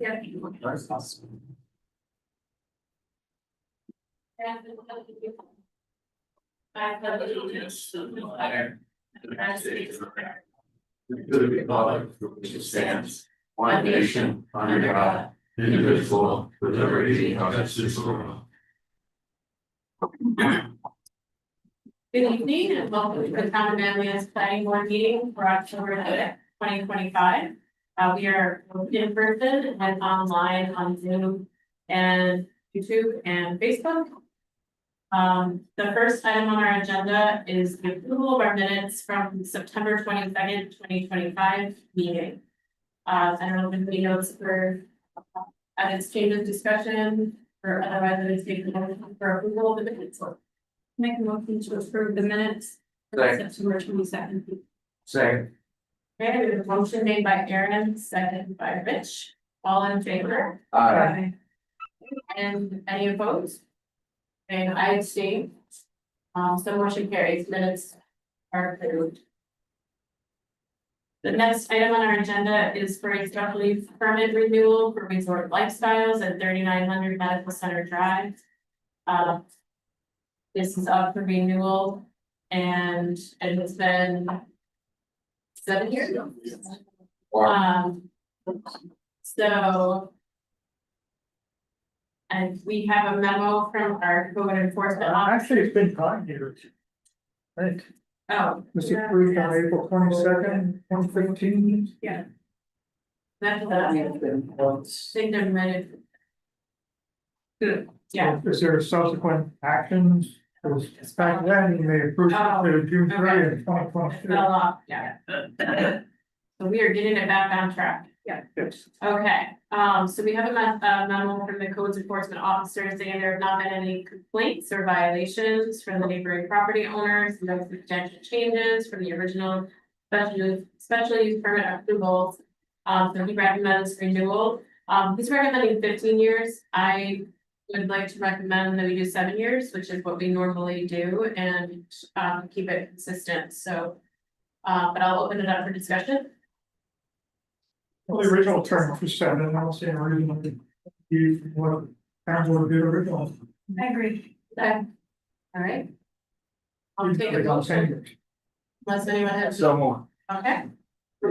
Yeah. I pledge allegiance to the flag of the United States of America, and to the republic for which it stands, one nation, under God, indivisible, with liberty and justice for all. Good evening and welcome to the Town of Manlius Planning Board meeting for October 5th, 2025. We are in person and online on Zoom and YouTube and Facebook. The first item on our agenda is the approval of our minutes from September 22nd, 2025 meeting. I don't know if anybody knows for edits, changes, discussion, or otherwise it is taken for approval of the minutes. Make a motion to approve the minutes for September 22nd. Second. Okay, we have a motion made by Aaron, seconded by Rich. All in favor? Aye. And any opposed? And I abstain. So motion carries, minutes are approved. The next item on our agenda is for a special use permit renewal for Resort Lifestyles at 3900 Medical Center Drive. This is up for renewal and it has been 7 years. So. And we have a memo from our code enforcement officer. Actually, it's been 5 years. I think Oh. it was approved on April 22nd, 2015. Yeah. That's think they're minute. Yeah. Is there subsequent actions? Because back then, they approved Oh, it June 30th, okay. 2022. Fell off, yeah. So we are getting it back on track. Yeah. Yes. Okay, so we have a memo from the codes enforcement officer saying there have not been any complaints or violations from the neighboring property owners, no substantial changes from the original special use permit approvals. So he recommends renewal. He's recommending 15 years. I would like to recommend that we do 7 years, which is what we normally do, and keep it consistent. So, but I'll open it up for discussion. Well, the original term was 7, and I don't see any reason to use what towns would do original. I agree. Okay. All right. I'll take a They don't change motion it. unless anyone has. So more. Okay.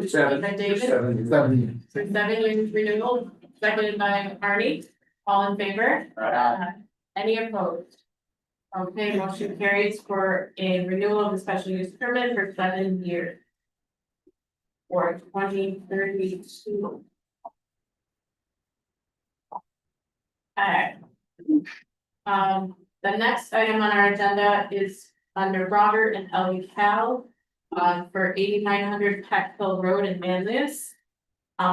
Seven. By David, Seven. for 7 years renewal, seconded by Arnie, all in favor? Any opposed? Okay, motion carries for a renewal of the special use permit for 7 years. Or 2032. Alright. The next item on our agenda is under Robert and Ellie Cal. For 8900 Peck Hill Road in Manlius.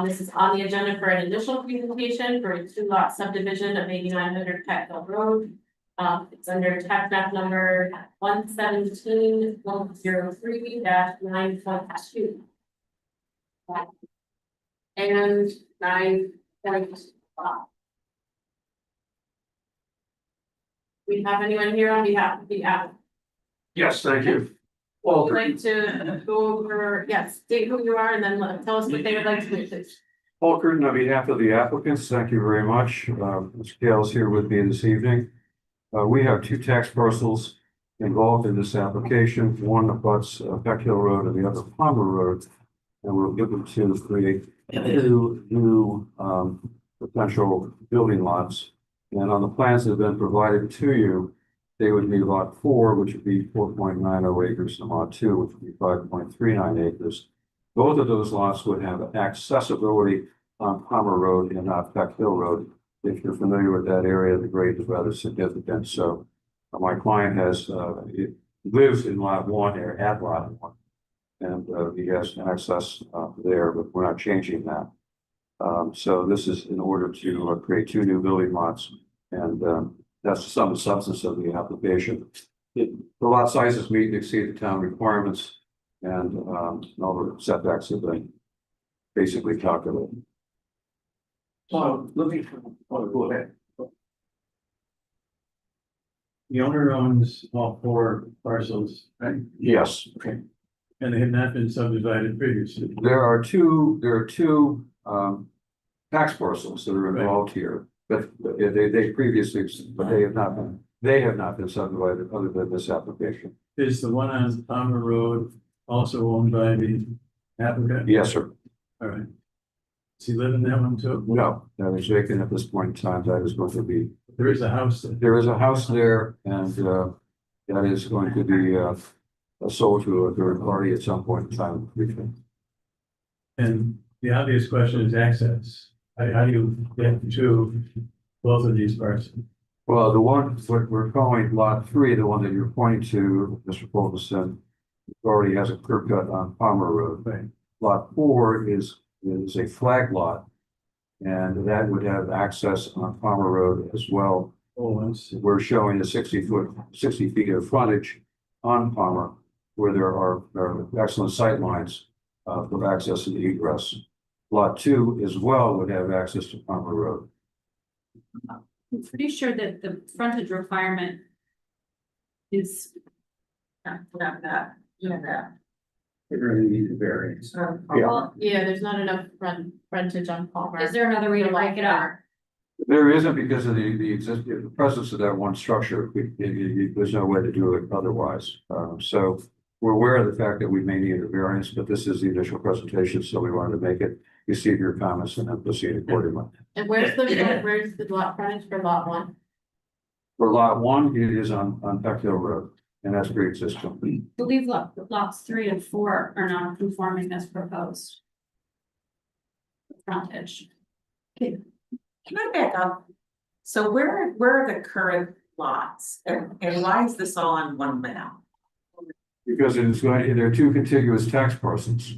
This is on the agenda for an initial presentation for a 2-lot subdivision of 8900 Peck Hill Road. It's under tax map number 117-103-9.2. And 9.5. We have anyone here on behalf of the applicant? Yes, thank you. Would like to go over, yes, state who you are and then tell us what they would like to do. Paul Curtin, on behalf of the applicants, thank you very much. Mr. Gale is here with me this evening. We have 2 tax parcels involved in this application. One abuts Peck Hill Road and the other Palmer Road. And we're looking to create 2 new potential building lots. And on the plans that have been provided to you, they would be lot 4, which would be 4.90 acres, and lot 2, which would be 5.39 acres. Both of those lots would have accessibility on Palmer Road and not Peck Hill Road. If you're familiar with that area, the grade is rather significant. So my client lives in lot 1 or at lot 1. And he has access there, but we're not changing that. So this is in order to create 2 new building lots, and that's some of the substance of the application. The lot sizes meet and exceed the town requirements, and all the setbacks have been basically calculated. So looking for, go ahead. The owner owns all 4 parcels, right? Yes, Okay. And they have not been subdivided previously. there are two tax parcels that are involved here, but they previously, but they have not been subdivided other than this application. Is the one on Palmer Road also owned by the applicant? Yes, sir. All right. Does he live in that one too? No, that is vacant at this point in time. That is going to be, There is a house there. there is a house there and, that is going to be, sold to a third party at some point in time. And the obvious question is access. How do you get to both of these parts? Well, the one, what we're calling lot 3, the one that you're pointing to, Mr. Fulton, already has a curb cut on Palmer Road. Right. Lot 4 is a flag lot. And that would have access on Palmer Road as well. Oh, I see. We're showing a 60 feet of frontage on Palmer where there are excellent sight lines for access and egress. Lot 2 as well would have access to Palmer Road. I'm pretty sure that the frontage requirement is. That. We're gonna need a variance. Well, yeah, there's not enough frontage on Palmer. Is there another way to break it up? There isn't because of the presence of that one structure. There's no way to do it otherwise. So we're aware of the fact that we may need a variance, but this is the initial presentation, so we wanted to make it, receive your comments and then proceed accordingly. And where's the lot frontage for lot 1? For lot 1, it is on Peck Hill Road, and that's pre-existing. I believe lots 3 and 4 are not conforming as proposed. Frontage. Can I back up? So where are the current lots and why is this all on one map? Because there are 2 contiguous tax parcels.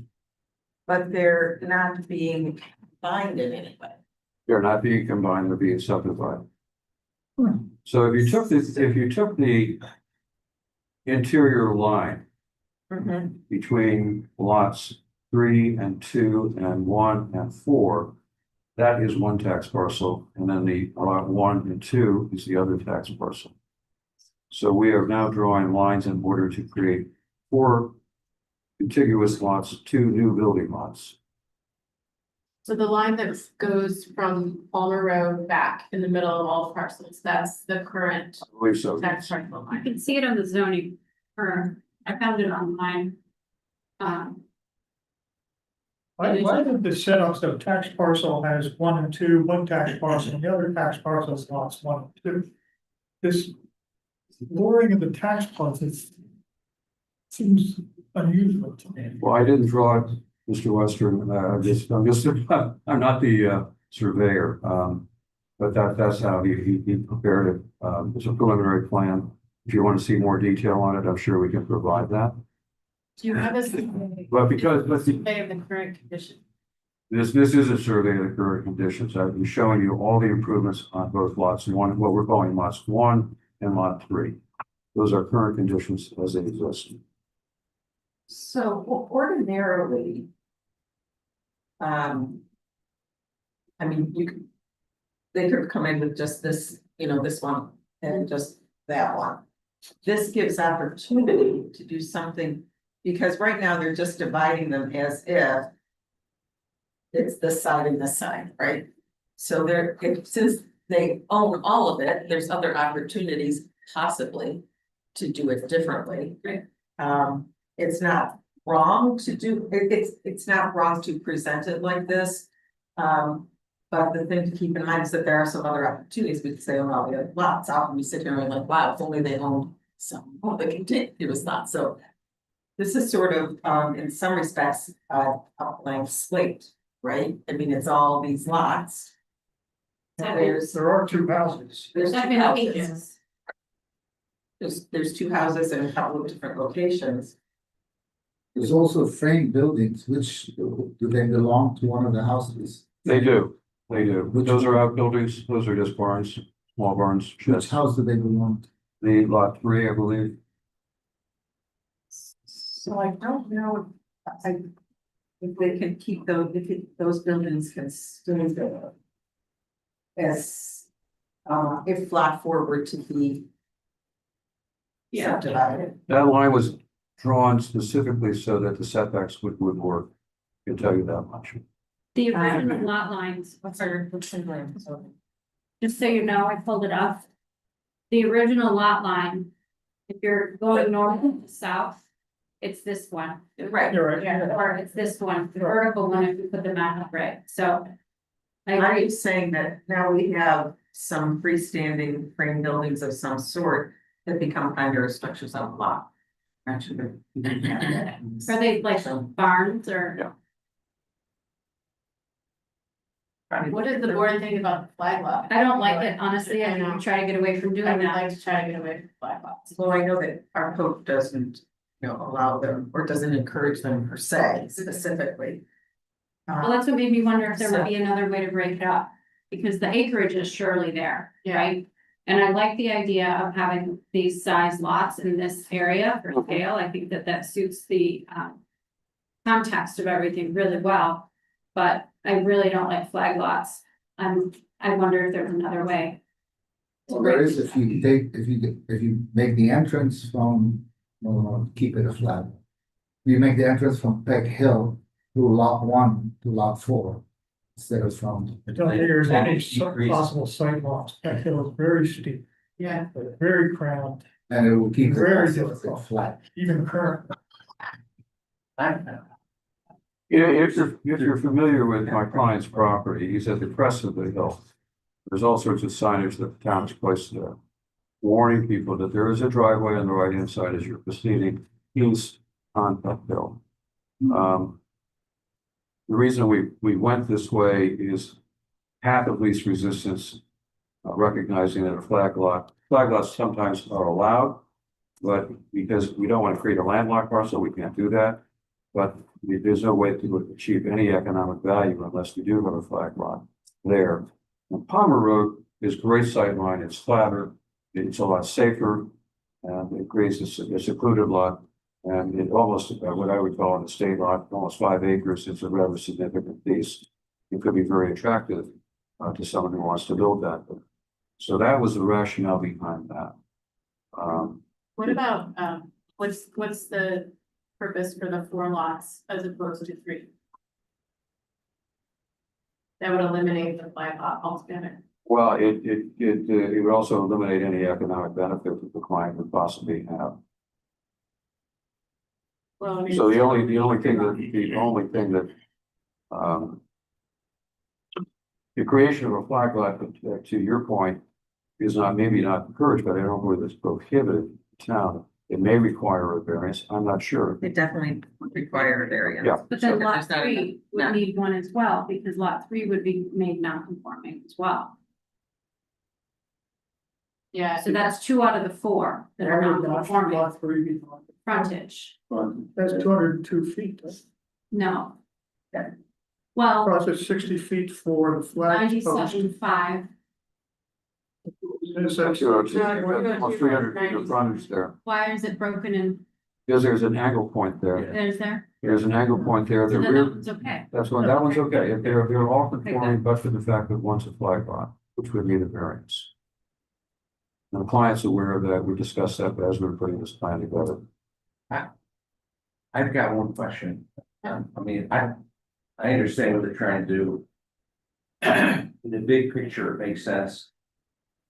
But they're not being combined in any way. They're not being combined, they're being subdivided. So if you took the interior line between lots 3 and 2 and 1 and 4, that is one tax parcel, and then the lot 1 and 2 is the other tax parcel. So we are now drawing lines in order to create 4 contiguous lots, 2 new building lots. So the line that goes from Palmer Road back in the middle of all parcels, that's the current I believe so. tax parcel I line. can see it on the zoning, or I found it online. Why did the setup so tax parcel has 1 and 2, one tax parcel, and the other tax parcel is lots 1 and 2? This lowering of the tax parcels seems unusual to me. Well, I didn't draw it, Mr. Western, I'm not the surveyor. But that's how he prepared it. It's a preliminary plan. If you want to see more detail on it, I'm sure we can provide that. Do you have a survey? But because, Survey of the current condition? this is a survey of the current conditions. I've been showing you all the improvements on both lots 1, what we're calling lots 1 and lot 3. Those are current conditions as they exist. So ordinarily. I mean, they could come in with just this, this one and just that one. This gives opportunity to do something, because right now they're just dividing them as if it's this side and this side, right? So since they own all of it, there's other opportunities possibly to do it differently. It's not wrong to do, it's not wrong to present it like this. But the thing to keep in mind is that there are some other opportunities. We could say, oh, well, we have lots. Often we sit here and like, wow, if only they owned some of the contiguous lots. So this is sort of, in some respects, a blank slate, right? I mean, it's all these lots. And There are 2 houses. there's 2 Seven houses. pages. There's 2 houses in a couple of different locations. There's also frame buildings, which do they belong to one of the houses? They do. Those are outbuildings. Those are just barns, small barns. Which house do they belong to? The lot 3, I believe. So I don't know if they can keep those, those buildings can still go. As, if lot 4 were to be subdivided. That line was drawn specifically so that the setbacks would work. I can tell you that much. The original lot lines, What's in there? just so you know, I pulled it up. The original lot line, if you're going north to south, it's this one. Right. You're right. Yeah, or it's this one, the vertical one, if you put the map up right, so. I I'm agree, just saying that now we have some freestanding frame buildings of some sort that become primary structures on a lot. Actually. are they like barns or? What does the board think about the flag lot? I don't like it, honestly, I know, try to get away from I doing would that. like to try to get away from flag lots. Well, I know that our code doesn't, allow them, or doesn't encourage them per se specifically. Well, that's what made me wonder if there would be another way to break it up, because the acreage is surely there, right? And I like the idea of having these size lots in this area for scale, I think that that suits the context of everything really well, but I really don't like flag lots. I wonder if there's another way. Well, there is, if you make the entrance from, keep it a flat. You make the entrance from Peck Hill to lot 1 to lot 4, instead of from. I don't think there's any Decrease. possible sidewalks. That hill is very steep, Yeah. very cramped, And it will keep it Very also a bit difficult. flat. even current. If you're familiar with my client's property, he's at the crest of the hill. There's all sorts of signage that the town has placed there, warning people that there is a driveway on the right-hand side as you're proceeding east on that hill. The reason we went this way is path of least resistance, recognizing that flag lots sometimes are allowed, but because we don't want to create a landlocked parcel, we can't do that. But there's no way to achieve any economic value unless we do have a flag lot there. And Palmer Road is great sightline, it's flatter, it's a lot safer, and it creates a secluded lot. And it almost, what I would call an estate lot, almost 5 acres, it's a rather significant piece. It could be very attractive to someone who wants to build that. So that was the rationale behind that. What about, what's the purpose for the 4 lots as opposed to 3? That would eliminate the flag lot altogether. Well, it would also eliminate any economic benefit that the client would possibly have. Well, I mean. So the only thing that, the creation of a flag lot, to your point, is maybe not encouraged, but I don't believe it's prohibited in town. It may require a variance, I'm not sure. It definitely would require a variance. Yeah. But then So lot there's not 3 would enough. need one as well, because lot 3 would be made non-conforming as well. Yeah. So that's 2 out of the 4 that are non-conforming Lot 3, frontage, that's 202 feet. no. Well, Across it 60 feet for the flag post. 97.5, It says- Almost 300 feet of frontage there. why is it broken in, Because there's an angle point there. there's there? There's an angle point there. So The then rear, that one's okay. that's one, that one's okay. If they're all conforming, but for the fact that one's a flag lot, which would need a variance. And the client's aware of that. We discussed that as we were putting this plan together. I've got one question. I mean, I understand what they're trying to do. In the big picture, it makes sense.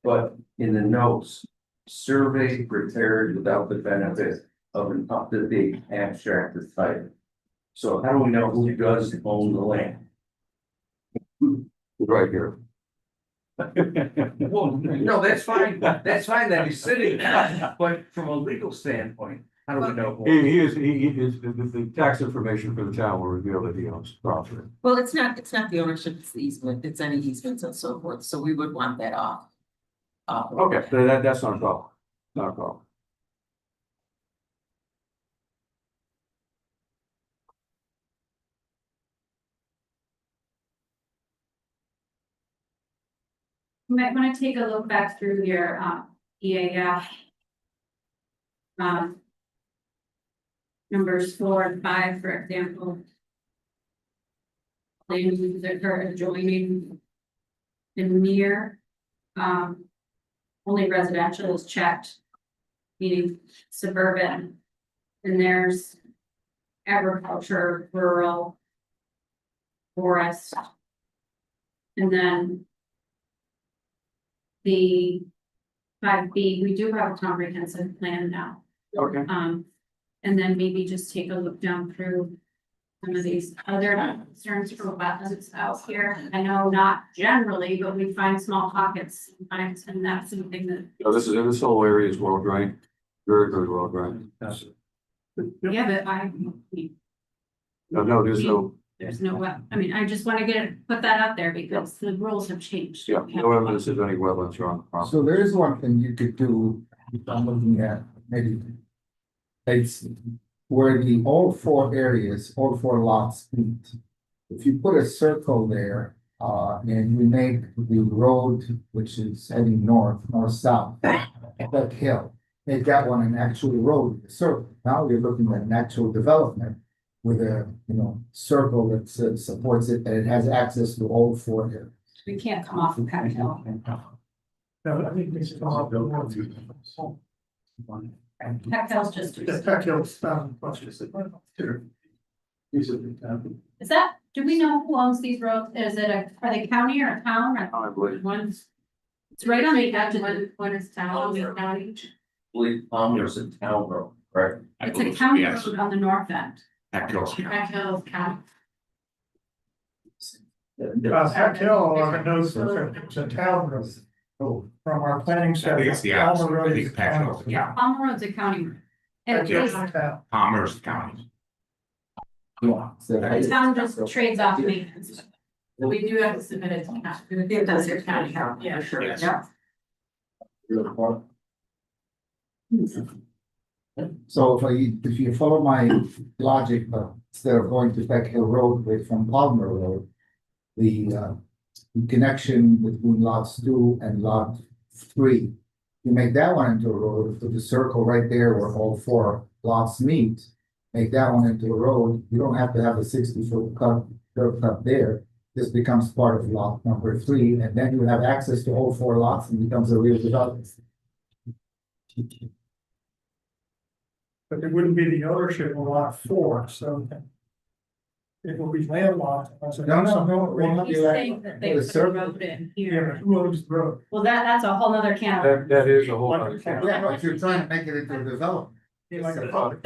But in the notes, survey prepared without the benefit of an up-to-date abstracted type. So how do we know who does own the land? Right here. Well, no, that's fine. That's fine that he's sitting there. But from a legal standpoint, how do we know? who- He is, the tax information for the town will reveal that he owns property. Well, it's not the ownership, it's the easement, it's any easements and so forth, so we would want that off. Okay, so that's not a problem, not a problem. You might wanna take a look back through your EAF. Numbers 4 and 5, for example. Land uses that are adjoining. And near, only residential is checked. Meaning suburban. And there's agriculture, rural. forest. And then the 5B, we do have a comprehensive plan now. Okay. And then maybe just take a look down through some of these other concerns for wetlands out here. I know not generally, but we find small pockets sometimes, and that's something that, So this whole area is well drained, very, very well drained. yeah, but No, there's no, there's no way. I mean, I just want to put that out there because the rules have changed. yeah, no evidence of any wetlands around the property. So there is one thing you could do, if I'm looking at, maybe. It's where the all four areas, all four lots meet. If you put a circle there, and we make the road, which is heading north-south, that hill, make that one an actual road, a circle. Now you're looking at an actual development with a, circle that supports it, and it has access to all four areas. We can't come off of Pack Hill. No, I think this is all. Pack Hill's just. The Peck Hill's, Is that, do we know who owns these roads? Is it are they county or a town or? I believe. One's. It's right on the edge of the, One is town, one is county. believe there's a town road, correct? it's a county road on the north end. Back Hills County. Peck Hill, I know it's a town road. Oh, From our planning center. I think it's the Palmer opposite. Road I think is Pack town. Hills, yeah. Palmer Road's a county road. And Peck Hill's it's- a town. Commerce County. yeah. So- the town just trades off maintenance. We do have to submit it to county. It does your county, Yeah. for sure, Yes. yeah. So if you follow my logic, instead of going to Peck Hill Road with from Palmer Road, the connection between lots 2 and lot 3, you make that one into a road, put the circle right there where all 4 lots meet, make that one into a road, you don't have to have a 60-foot curb cut there. This becomes part of lot number 3, and then you have access to all 4 lots and becomes a real development. But it wouldn't be the ownership of lot 4, so. It will be landlocked. No, we'll not be He's like- saying that they the put a circle. road in Yeah, here. who owns the road? Well, that's a whole nother can of. That is a whole Like- other count. Yeah, but you're trying to make it into a development. Be like a public.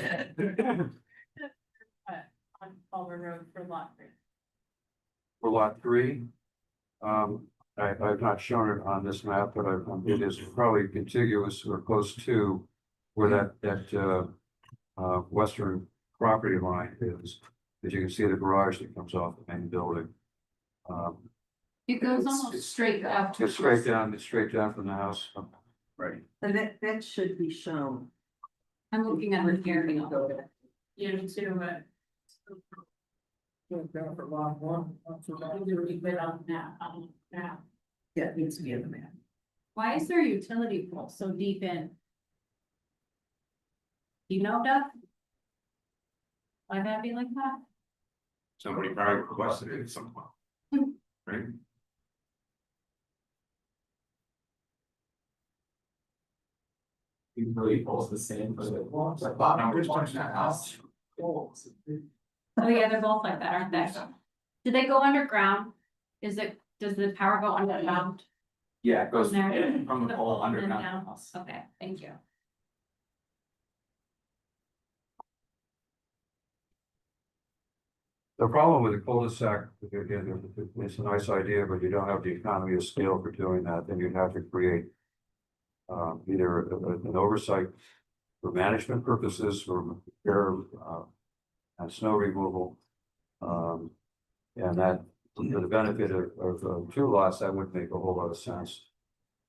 On Culver Road for lot 3. For lot 3, I've not shown it on this map, but it is probably contiguous or close to where that western property line is. As you can see, the garage that comes off the main building. It goes almost straight up. It's straight down from the house. Right. And that should be shown. I'm looking at it here. Yeah, me too, but. Down for lot 1. lot for lot We would put on that, yeah. Yeah, it needs to be in the map. Why is there a utility pole so deep in? Do you know, Doug? Why that be like that? Somebody probably requested it at some point. Right? He really pulls the same for the, like, lot number one in that house. Oh, yeah, they're both like that, aren't they? Do they go underground? Does the power go underground? Yeah, it goes There. from the pole And underground. down. house. Okay, thank you. The problem with the cul-de-sac, again, it's a nice idea, but you don't have the economy of scale for doing that, then you'd have to create either an oversight for management purposes, for repair, and snow removal. And that, for the benefit of 2 lots, that would make a whole lot of sense.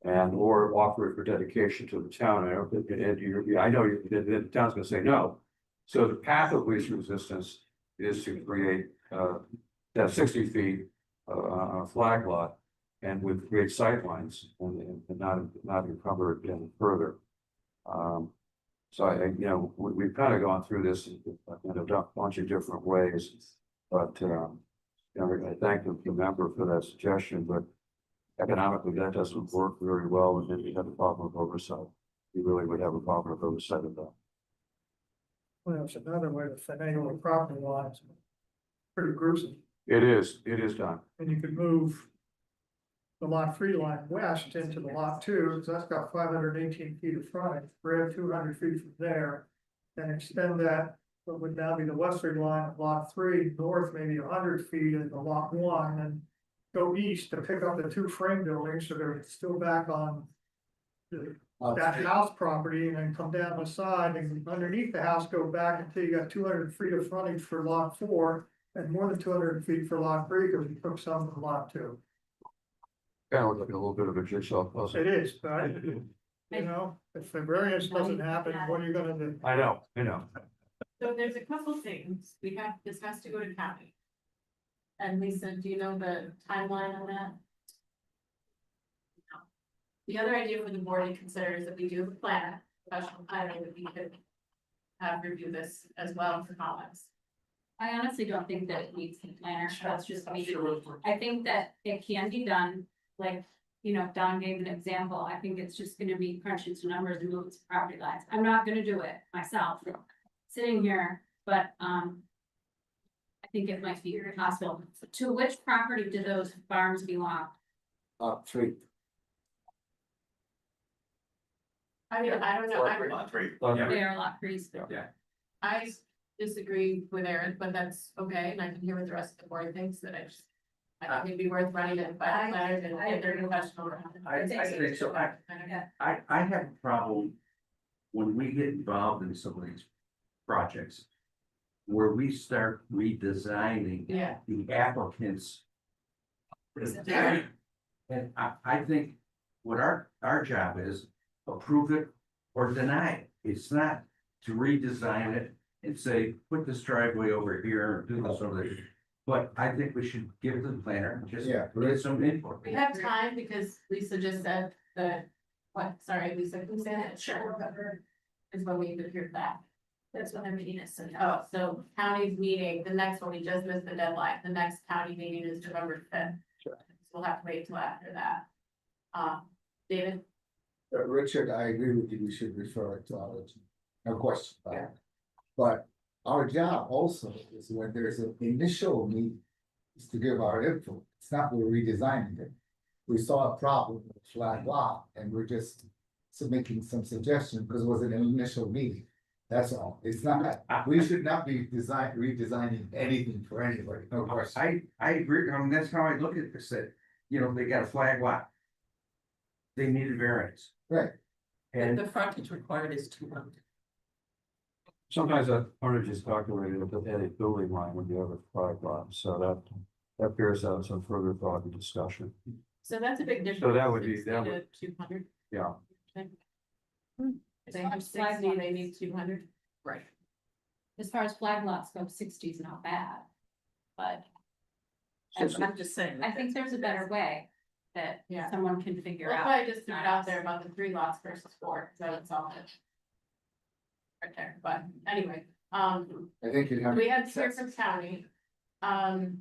And or offer it for dedication to the town. I know the town's gonna say no. So the path of least resistance is to create that 60 feet on a flag lot and with create sightlines and not encumber it any further. So we've kind of gone through this in a bunch of different ways, but I thank the member for that suggestion, but economically that doesn't work very well, and then you have a problem with oversight. You really would have a problem with oversight of that. Well, it's another way to finagle the property lines. Pretty gruesome. It is done. And you could move the lot 3 line west into the lot 2, because that's got 518 feet of frontage, we're at 200 feet from there. And extend that, what would now be the westerly line of lot 3, north maybe 100 feet into lot 1, and go east to pick up the 2 frame buildings, so they're still back on that house property, and then come down the side and underneath the house, go back until you got 200 feet of frontage for lot 4, and more than 200 feet for lot 3, because you took some from lot 2. Kind of like a little bit of a jigsaw puzzle. It is, but, you know, if the variance doesn't happen, what are you gonna do? I know. So there's a couple things, this has to go to county. And Lisa, do you know the timeline on that? No. The other idea for the board to consider is that we do have a plan, professional planning, that we could have review this as well for comments. I honestly don't think that it needs a planner, that's just me. I think that it can be done, like, you know, Don gave an example, I think it's just gonna be crunching some numbers and moving some property lines. I'm not gonna do it myself, sitting here, but, I think it might be possible. To which property do those farms belong? 3. I mean, I don't know, They are lot trees. I disagree with Aaron, but that's okay, and I can hear what the rest of the board thinks, that I think it'd be worth running it by the planners and get their professional. I think so. I have a problem when we get involved in some of these projects where we start redesigning Yeah. the applicants. And I think what our job is, approve it or deny it. It's not to redesign it and say, put this driveway over here, or do this over there. But I think we should give the planner, just get some input. We have time because Lisa just said that, sorry, Lisa, can you say that? Sure. Is when we would hear back. That's when their meeting is. So county's meeting, the next one, we just missed the deadline. The next county meeting is November 5th. Sure. So we'll have to wait till after that. David? Richard, I agree with you, we should refer it to our, no question about it. But our job also is when there's an initial meeting, is to give our input, it's not we're redesigning it. We saw a problem with flag lot, and we're just making some suggestions, because it was an initial meeting. That's all, it's not, we should not be redesigning anything for anybody, no question. I agree, that's how I look at this, that, you know, they got a flag lot. They needed variance. Right. And The frontage required is 200. Sometimes that frontage is calculated at a building line when you have a flag lot, so that bears out some further thought and discussion. So that's a big difference. So that would be- 60 that to would- 200. Yeah. They have 60, they need 200. Right. As far as flag lots go, 60 is not bad. But I'm just saying. I think there's a better way that Yeah. someone can figure That's out. why I just threw it out there about the 3 lots versus 4, so it's all good. Right there, but anyway, I think you have. we had to hear from county.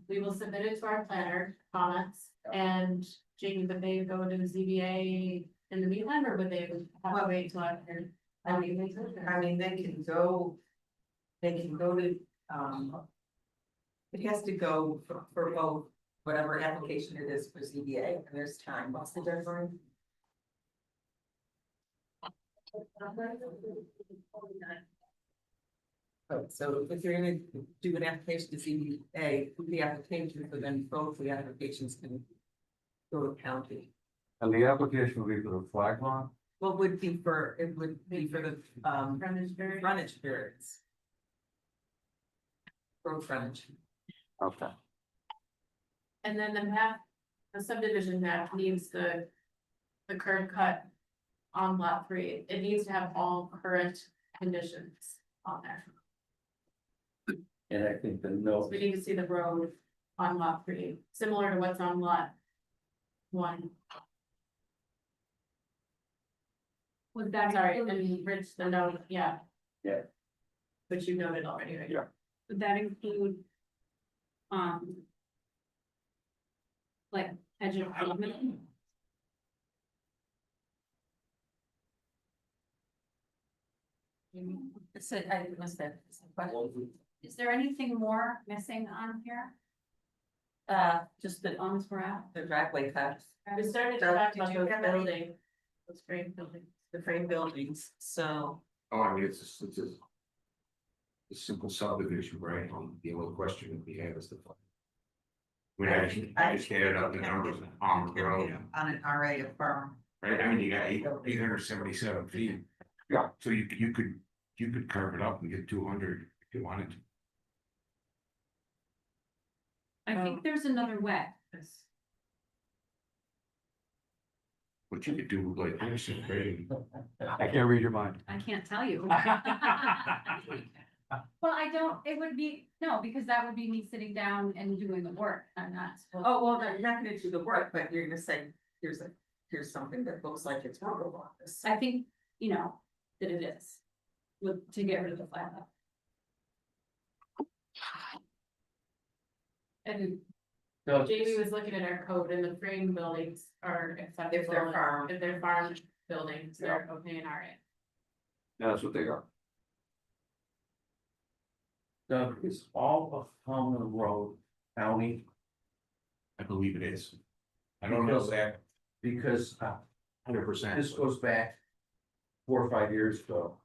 We will submit it to our planner, comments, and Jamie, would they go to the ZBA in the meantime, or would they have to wait till after? I mean, they can go, to, it has to go for both, whatever application it is for ZBA, and there's time. What's the deadline? Oh, so if you're gonna do an application to ZBA, the application, but then both the applications can go to county. And the application will be for the flag lot? Well, it would be for the, frontage variance. Road frontage. Okay. And then the map, the subdivision map needs the curb cut on lot 3. It needs to have all current conditions on there. and I think the So note, we need to see the road on lot 3, similar to what's on lot 1. Was that Sorry, include, and Rich, the note, yeah. Yeah. Which you noted already, right? Yeah. would that include? Like edge of pavement? I must have. Is there anything more missing on here? Just the, Arms were out. the driveway cuts, We started to Doug, talk did about you those have any- buildings, those frame buildings. the frame buildings, so. Oh, I mean, it's a. A simple subdivision, right? The only question that we have is the. I just added up the numbers on the road, On an RA of farm. right? I mean, you got 877 feet. Yeah. So you could carve it up and get 200 if you wanted to. I think there's another way. But you could do like this, right? I can't read your mind. I can't tell you. Well, I don't, it would be, no, because that would be me sitting down and doing the work. I'm not supposed. Oh, well, you're not gonna do the work, but you're gonna say, here's something that looks like it's rural on this. I think, that it is. To get rid of the flat top. And So, Jamie was looking at our code and the frame buildings are acceptable. If they're farm. If they're farm buildings, they're okay in RA. That's what they are. Doug, is all of Palmer Road county? I believe it is. I don't know that Because 100%. this goes back 4 or 5 years ago.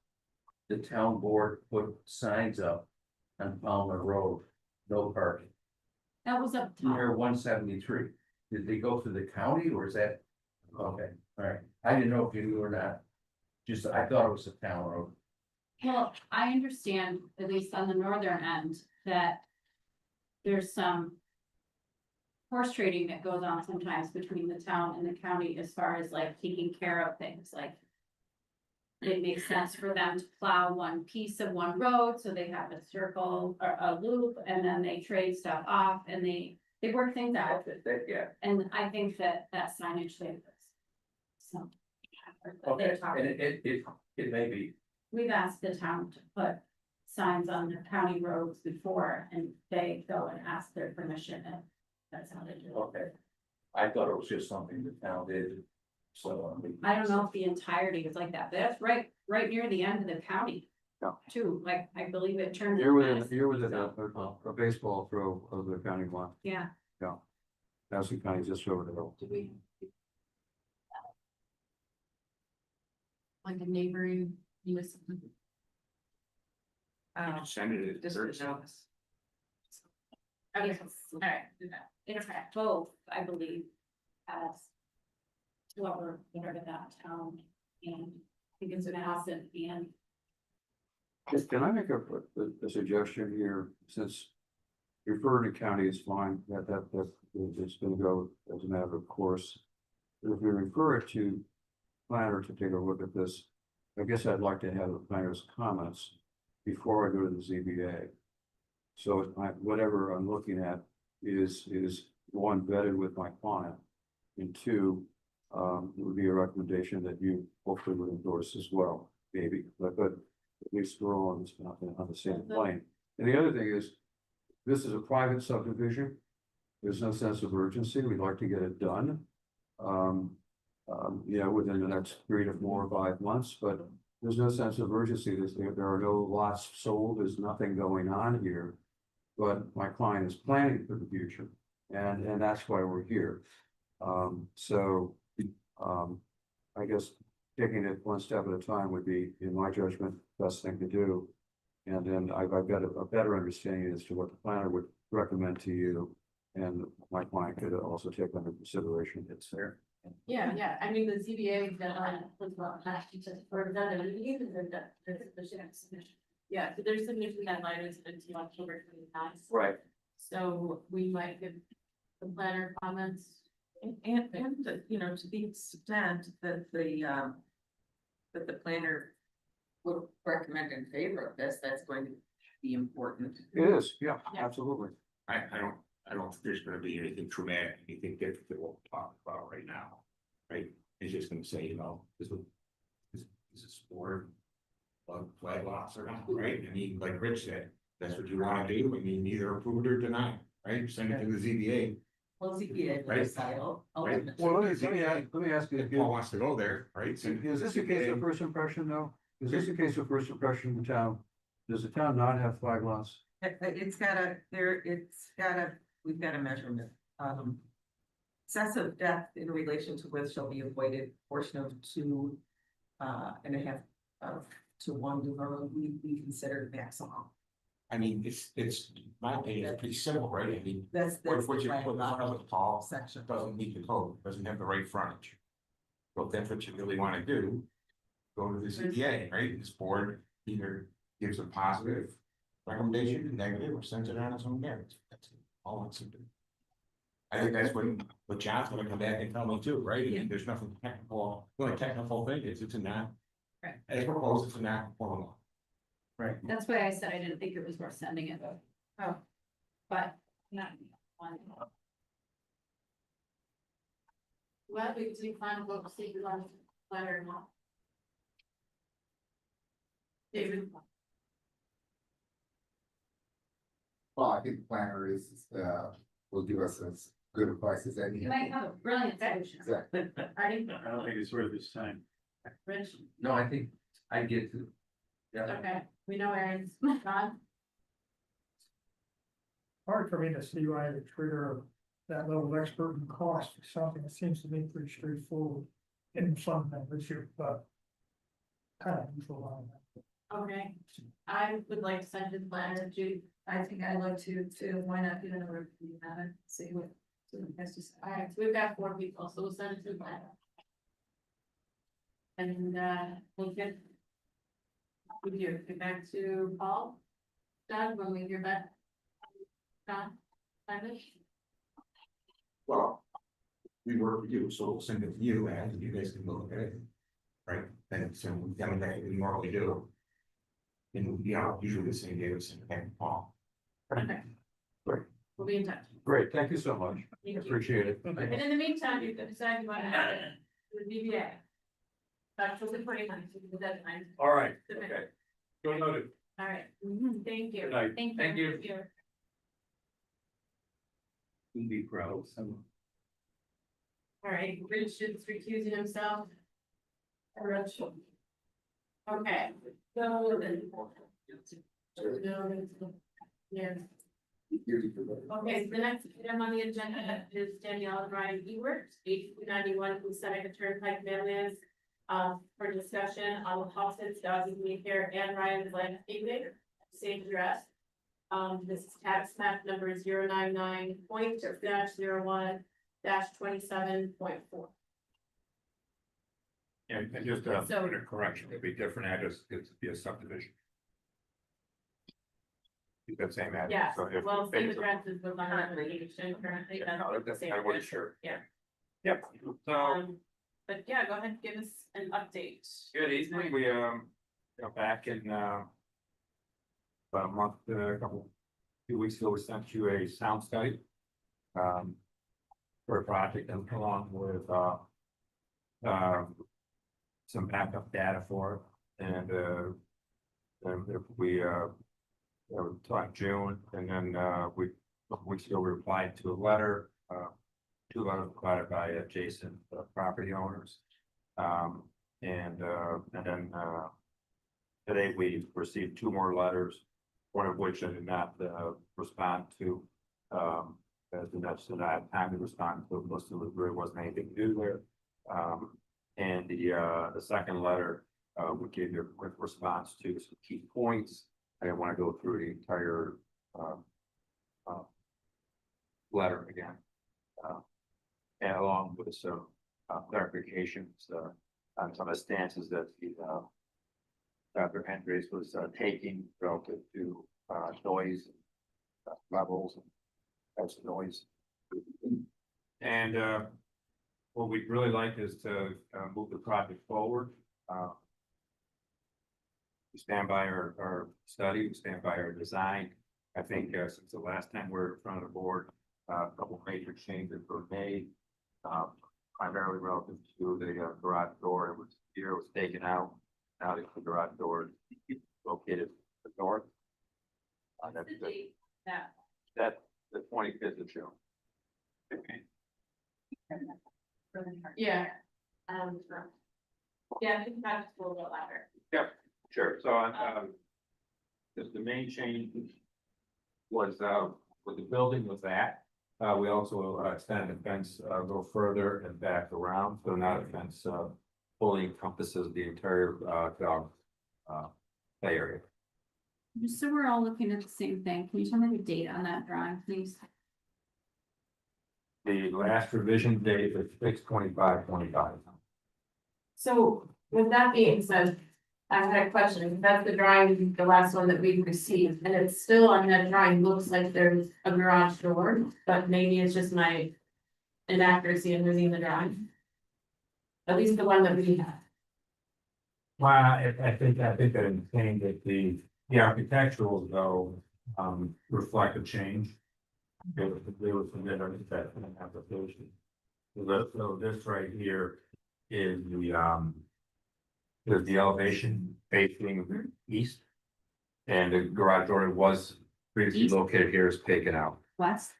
The town board put signs up on Palmer Road, no parking, That was up top. near 173. Did they go through the county or is that? Okay, all right. I didn't know if you knew or not. Just, I thought it was a town road. Well, I understand, at least on the northern end, that there's some horse trading that goes on sometimes between the town and the county as far as like taking care of things, like it makes sense for them to plow one piece of one road, so they have a circle or a loop, and then they trade stuff off and they work things out. Yeah, And I think that signage there is. So. okay, and it may be, We've asked the town to put signs on the county roads before and they go and ask their permission and that's how they do it. okay. I thought it was just something the town did, so. I don't know if the entirety is like that, but that's right near the end of the county. Yeah. Too, like, I believe it turns. You're within west. a baseball throw of the county line. Yeah, Madison County is just over the hill. Do we? Like a neighboring municipality. Send it. Just a notice. Okay, all right, do that. in effect, both, I believe, as whatever that town, and I think it's Madison and. Can I make a suggestion here, since referring to county is fine, it's gonna go as a matter of course. If we refer it to planner to take a look at this, I guess I'd like to have the planner's comments before I go to the ZBA. So whatever I'm looking at is one, vetted with my client, and two, it would be a recommendation that you hopefully would endorse as well, maybe, but at least we're all on the same plane. And the other thing is, this is a private subdivision. There's no sense of urgency. We'd like to get it done. Within the next 3 to 4 or 5 months, but there's no sense of urgency. There are no lots sold. There's nothing going on here. But my client is planning for the future, and that's why we're here. I guess taking it one step at a time would be, in my judgment, the best thing to do. And then I've got a better understanding as to what the planner would recommend to you. And my client could also take under consideration. It's there. Yeah, I mean, the ZBA deadline was well, actually just for another meeting, and then there's submission. Yeah, so their submission deadline is until October 29th. Right. So we might give the planner comments. And, to the extent that the planner would recommend in favor of this, that's going to be important. It is, yeah, absolutely. I don't think there's gonna be anything traumatic, anything different than what we're talking about right now, right? It's just gonna say, this is for flag lots or not, right? I mean, like Rich said, that's what you wanna do, I mean, either approve it or deny, it, right? Send it to the ZBA. Well, ZBA will Right. decide Right. ultimately. Well, let me ask you, If Paul wants to go there, right? send it to is this the a case ZBA. of first impression though? Is this a case of first impression in town? Does the town not have flag lots? It's got we've got a measurement. Excessive depth in relation to width shall be avoided, portion of 2.5 to 1 to we consider maximum. I mean, it's, my opinion, it's pretty simple, right? I mean, That's what if what you right put about one of the tall, section. doesn't meet the code, doesn't have the right frontage. Well, if that's what you really wanna do, go to the CPA, right? This board either gives a positive recommendation, negative, or sends it on its own merits. That's all it's to do. I think that's what John's gonna come back and tell me too, right? I mean, there's nothing technical, the only technical thing is it's a non. Right. As proposed, it's a non-conforming law. Right. That's why I said I didn't think it was worth sending it. Oh. But not one. Well, we can find what see the letter now. David. Well, I think the planner will give us as good advice as any. You might have a brilliant solution. Exactly. Are you? I don't think it's worth his time. Rich? No, I think I get to. Yeah, Okay, we know Aaron's gone. Hard for me to see why the trigger that level of expert in cost is something that seems to me pretty straightforward in some issue, but kind of neutral on that. Okay, I would like to send it to the planner, Judy. I think I'd like to, why not get another, see what has to say. All right, so we've got 4 people, so we'll send it to the planner. And we'll get back to Paul. Doug, when we hear back. John, Simon? Well, we work with you, so we'll send it to you and you guys can look at it. Right, and so we come back, we normally do. And, you know, usually the same day we send it back to Paul. Okay. Great. We'll be in touch. Great, thank you so much. Thank you. Appreciate it. And in the meantime, you can decide you want to have it with BBA. October 29th, is the deadline. All right, Submit. okay. Go noted. All right, thank you. Good night. Thank you. Be proud. All right, Rich is recusing himself. Rich. Okay, so then. Yeah. Okay, so the next item on the agenda is Danielle and Ryan Ewert, 8291 Seneca Turnpike, Manlius. For discussion on the Hobson's Doggy Daycare and Ryan's landscaping, same address. This is tax map number 099.-01-27.4. And just So- a correction, it'd be different address, it's be a subdivision. Keep that same address. Yes, So if- well, same addresses was on our application currently. Yeah, no, that's, Same I wasn't address. sure. Yeah. Yep, so, But yeah, go ahead and give us an update. good evening, we, back in, about a month, few weeks ago, we sent you a sound study. For a project and along with, some backup data for it, and if we, talked June, and then, we still replied to a letter, 2 letters provided by adjacent property owners. And then, today we received 2 more letters, one of which I did not, respond to. As the next, did I have time to respond to, most of it really wasn't anything new there. And the second letter, would give you a quick response to some key points. I didn't want to go through the entire, letter again. And along with some, clarifications, on some of the stances that the, Dr. Hendricks was, taking relative to, noise, levels, and types of noise. And, what we'd really like is to, move the project forward. We stand by our study, we stand by our design. I think, since the last time we were in front of the board, a couple major changes were made. Primarily relative to the garage door. It was taken out. Now the garage door is located to the north. What's the date? That's the 25th of June. Okay. Yeah. Yeah, I think that's a little bit louder. Yep, sure. So, the main change was, what the building was at, We also extended the fence a little further and back around, so now the fence fully encompasses the entire dog play area. Just so we're all looking at the same thing, can you tell me the date on that drawing, please? The last revision date is 6/25/25. So with that being said, I had a question. That's the drawing, the last one that we've received, and it's still on that drawing, looks like there's a garage door, but maybe it's just my inaccuracy in reading the drawing. At least the one that we have. Well, I think that I'm saying that the architectural though, reflect a change. They were submitted that in an application. So this right here is the elevation facing east. And the garage door was previously East? located here is taken out West?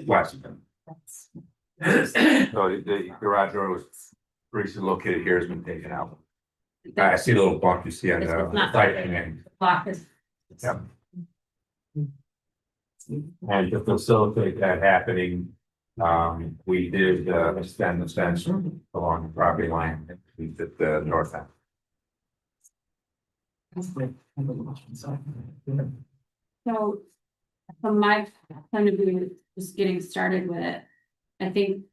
west. So the garage door was previously located here has been taken out. I see the little bump you see on It's the not- site plan. Block is. Yep. And to facilitate that happening, we did extend the fence along the property line at the north end. So, from my point of view, just getting started with it, I think.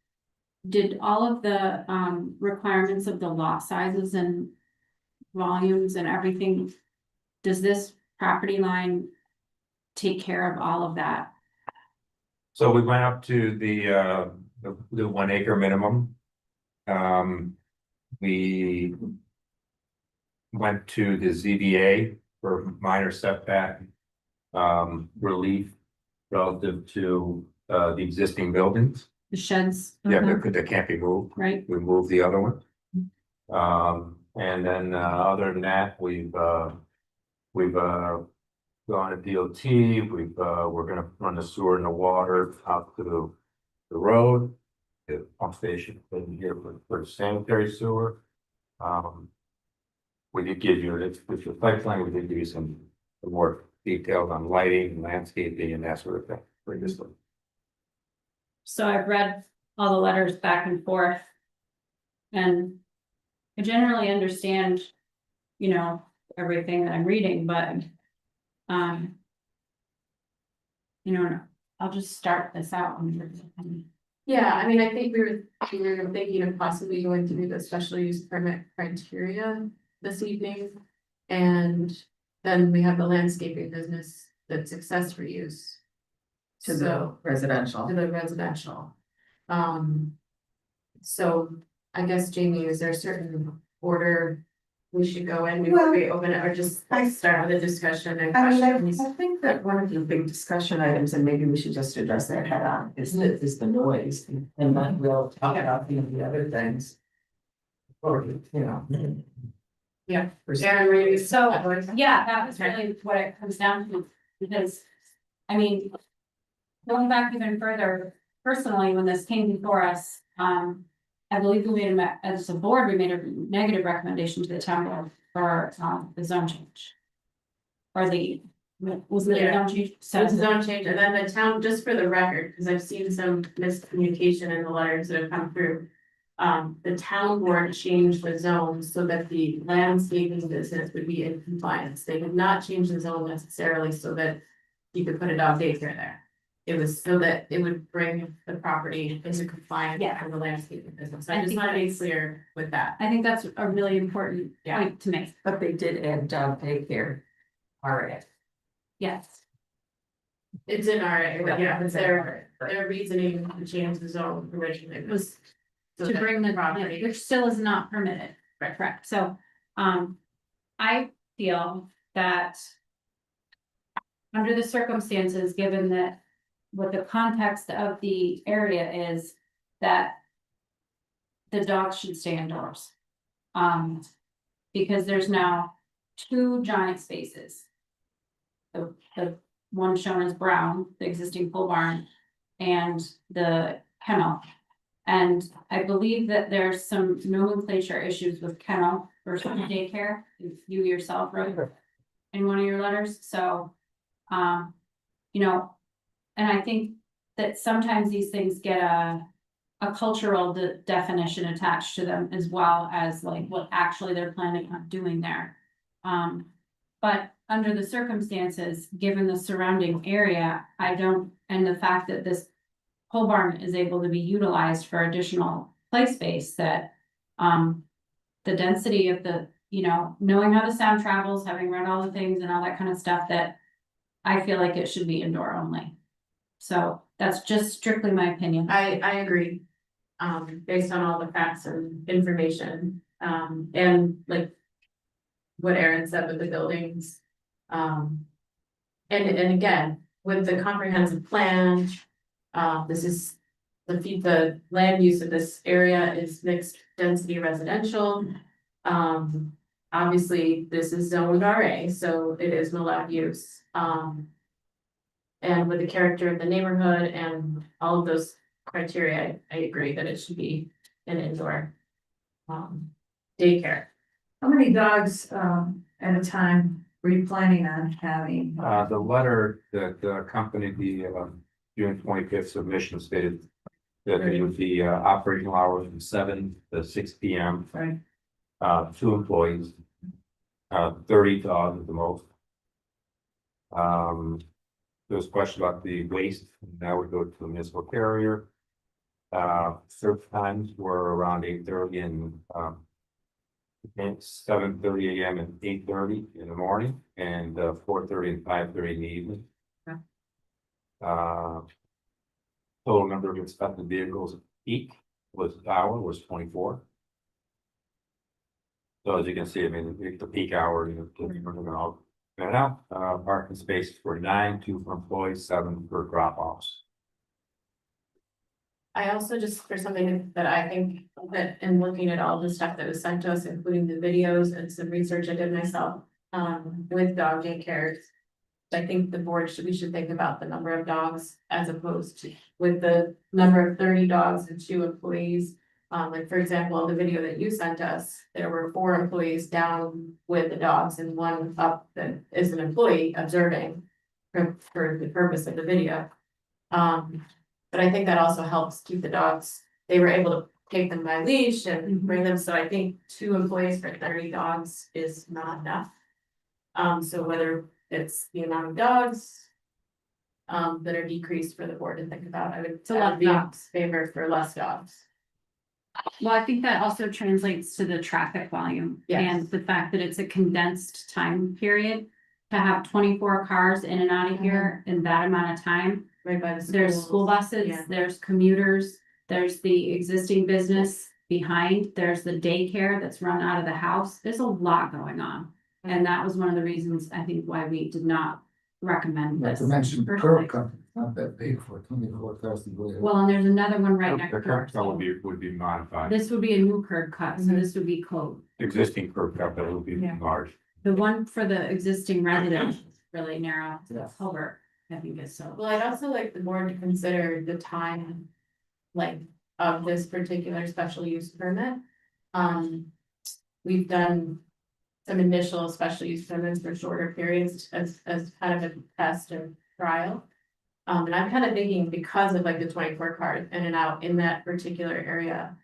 Did all of the requirements of the lot sizes and volumes and everything? Does this property line take care of all of that? So we went up to the 1 acre minimum. We went to the ZBA for minor setback relief relative to the existing buildings. The sheds? Yeah, that can't be moved. Right, We moved the other one. And then, other than that, we've gone to DOT, we're gonna run the sewer and the water out to the road. The pump station in here for the sanitary sewer. We did give you, with the pipeline, we did give you some more details on lighting, landscaping and that sort of thing previously. so I've read all the letters back and forth. And I generally understand, everything that I'm reading, but. I'll just start this out. Yeah, I mean, I think we were thinking of possibly going through the special use permit criteria this evening. And then we have the landscaping business that's accessory use. To the So, residential. to the residential. So I guess Jamie, is there a certain order we should go in before we open it, or just start with a discussion and questions? I think that one of the big discussion items, and maybe we should just address that head on, is the noise, and then we'll talk about the other things. Or, Yeah. Aaron, Aaron, So, yeah, that was really what it comes down to, because, I mean. Going back even further, personally, when this came before us, I believe as a board, we made a negative recommendation to the town board for, the zone change. Or was it the zone change? So it's a zone change, and then the town, just for the record, because I've seen some miscommunication in the letters that have come through. The town board changed the zone so that the landscaping business would be in compliance. They did not change the zone necessarily so that you could put a dog daycare there. It was so that it would bring the property into compliance for the landscaping business. So I just want to be clear with that. I think that's a really important Yeah. point to make, but they did add dog daycare. Alright. yes. It's in our, yeah, it's their reasoning to change the zone originally was so To that bring the property. which still is not permitted, Right. correct, so, I feel that. Under the circumstances, given that what the context of the area is, that. The dogs should stay indoors. Because there's now 2 giant spaces. The one shown as brown, the existing pole barn, and the kennel. And I believe that there's some nomenclature issues with kennel versus daycare, if you yourself wrote in one of your letters, so. And I think that sometimes these things get a cultural definition attached to them as well as like what actually they're planning on doing there. But under the circumstances, given the surrounding area, and the fact that this pole barn is able to be utilized for additional play space that, the density of the, knowing how the sound travels, having read all the things and all that kind of stuff, that I feel like it should be indoor only. So that's just strictly my opinion. I agree. Based on all the facts and information, and like what Aaron said with the buildings. And again, with the comprehensive plan, this is the land use of this area is mixed density residential. Obviously, this is zoned RA, so it is an allowed use. And with the character of the neighborhood and all of those criteria, I agree that it should be an indoor daycare. How many dogs, at a time were you planning on having? The letter that accompanied the June 25th submission stated that it would be operational hours from 7 to 6 p.m. Right. 2 employees, 30 dogs at the most. There was a question about the waste, that would go to the municipal carrier. Search times were around 8:30 and 7:30 a.m. and 8:30 in the morning, and 4:30 and 5:30 in the evening. Okay. Total number of inspected vehicles peak was 24. So as you can see, I mean, the peak hour, and out, parking spaces were 9, 2 for employees, 7 for drop-offs. I also just, for something that I think that in looking at all the stuff that was sent to us, including the videos and some research I did myself, with dog daycares. I think we should think about the number of dogs as opposed to with the number of 30 dogs and 2 employees. Like for example, the video that you sent us, there were 4 employees down with the dogs and 1 up that is an employee observing for the purpose of the video. But I think that also helps keep the dogs, they were able to take them by leash and bring them, so I think 2 employees for 30 dogs is not enough. So whether it's the amount of dogs that are decreased for the board to think about, I would be in favor for less dogs. Well, I think that also translates to the traffic volume and the fact that it's a condensed time period. To have 24 cars in and out of here in that amount of time. Right by the There's schools. school buses, Yeah. there's commuters, there's the existing business behind, there's the daycare that's run out of the house. There's a lot going on. And that was one of the reasons I think why we did not recommend Not this. to mention personally. curb cut, it's not that big for 24,000. Well, and there's another one right next The door. curb cut would be modified. This would be a new curb cut, so this would be code. Existing curb cut that would be Yeah. large. The one for the existing residents is really narrow, Yeah. culvert, I think is so. Well, I'd also like the board to consider the time, like, of this particular special use permit. We've done some initial special use permits for shorter periods as kind of a test and trial. And I'm kind of thinking because of like the 24 cars in and out in that particular area,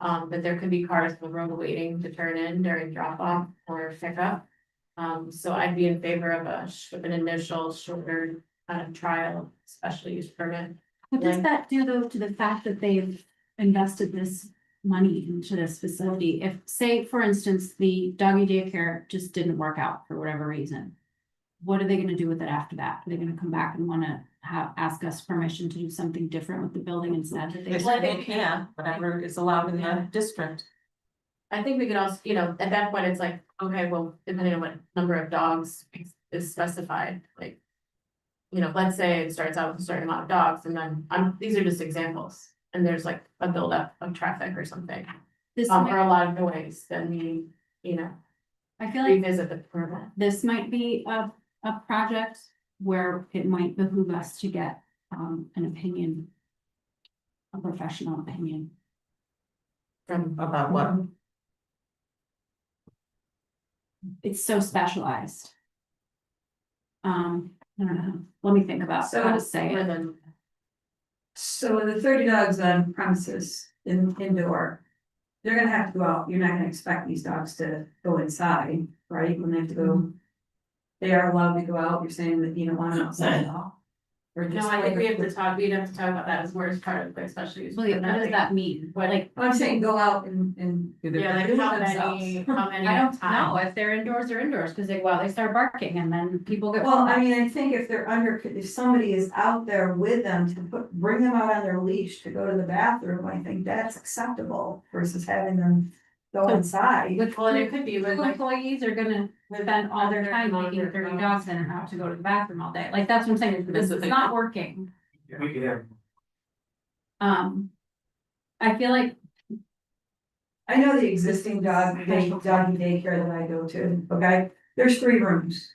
that there could be cars on the road waiting to turn in during drop off or pickup. So I'd be in favor of an initial shorter kind of trial special use permit. What does Like- that do though to the fact that they've invested this money into this facility? If, say, for instance, the doggy daycare just didn't work out for whatever reason. What are they gonna do with it after that? Are they gonna come back and wanna ask us permission to do something different with the building instead? That They they can, whatever is allowed in the district. I think we could also, at that point, it's like, okay, well, depending on what number of dogs is specified, like. Let's say it starts out with a certain amount of dogs and then these are just examples. And there's like a buildup of traffic or something, This or might, a lot of noise, then we, I feel like revisit the permit. this might be a project where it might behoove us to get an opinion. A professional opinion. From About what? It's so specialized. I don't know, let me think about how to say it. So the 30 dogs on premises indoor, they're gonna have to go out. You're not gonna expect these dogs to go inside, right? When they have to go. They are allowed to go out. You're saying that you don't want them outside at all? Or No, just I think like- we have to talk, we'd have to talk about that as more as part of the special use. Well, what does that mean? What, Like, I'm saying go out and. yeah, like do it how themselves. many I at a don't know time? if they're indoors, they're indoors, because they go out, they start barking and then people get. Well, I mean, I think if they're if somebody is out there with them to bring them out on their leash to go to the bathroom, I think that's acceptable versus having them go So, inside. With, Well, and it could be with two like, employees are gonna spend all their time taking 30 dogs in and out to go to the bathroom all day, like, that's what I'm saying, this is not working. We could have. I feel like, I know the existing doggy daycare that I go to, okay, there's 3 rooms,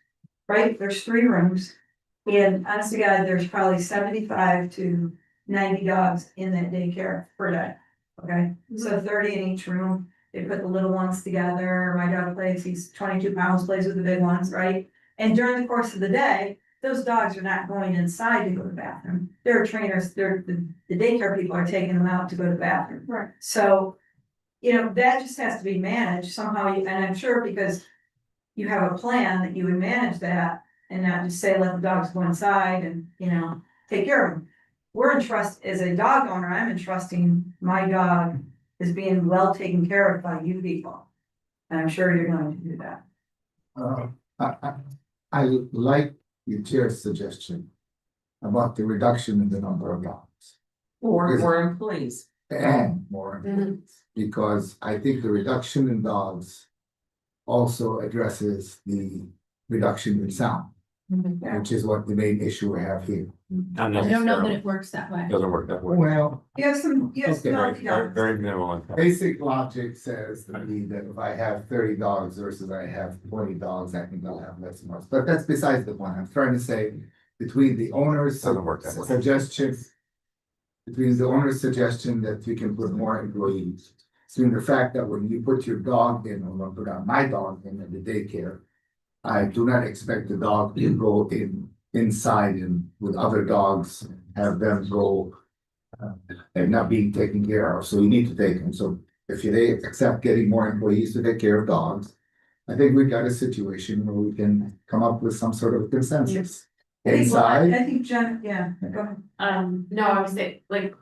right? There's 3 rooms. And honest to God, there's probably 75 to 90 dogs in that daycare per day, okay? So 30 in each room, they put the little ones together, my dog plays, he's 22 pounds, plays with the big ones, right? And during the course of the day, those dogs are not going inside to go to the bathroom. There are trainers, the daycare people are taking them out to go to the bathroom. Right. So, you know, that just has to be managed somehow, and I'm sure because you have a plan that you would manage that and not just say, let the dogs go inside and, you know, take care of them. We're as a dog owner, I'm entrusting my dog is being well taken care of by you people. And I'm sure you're going to do that. I like the chair's suggestion about the reduction in the number of dogs Or more employees. and more employees. Because I think the reduction in dogs also addresses the reduction in sound, which is what the main issue we have here. I don't know that it works that way. Doesn't work that way. Well, You have some Okay. healthy Very, dogs. very minimal impact. basic logic says to me that if I have 30 dogs versus I have 20 dogs, I think I'll have less noise. But that's besides the point. I'm trying to say between the owner's Doesn't work that way. suggestion, between the owner's suggestion that we can put more employees, between the fact that when you put your dog in, or put out my dog in at the daycare, I do not expect the dog to go inside and with other dogs, have them go and not being taken care of, so you need to take them, so if they accept getting more employees to take care of dogs. I think we've got a situation where we can come up with some sort of consensus. Inside, I think Jen, yeah, go ahead. no, I was saying, like.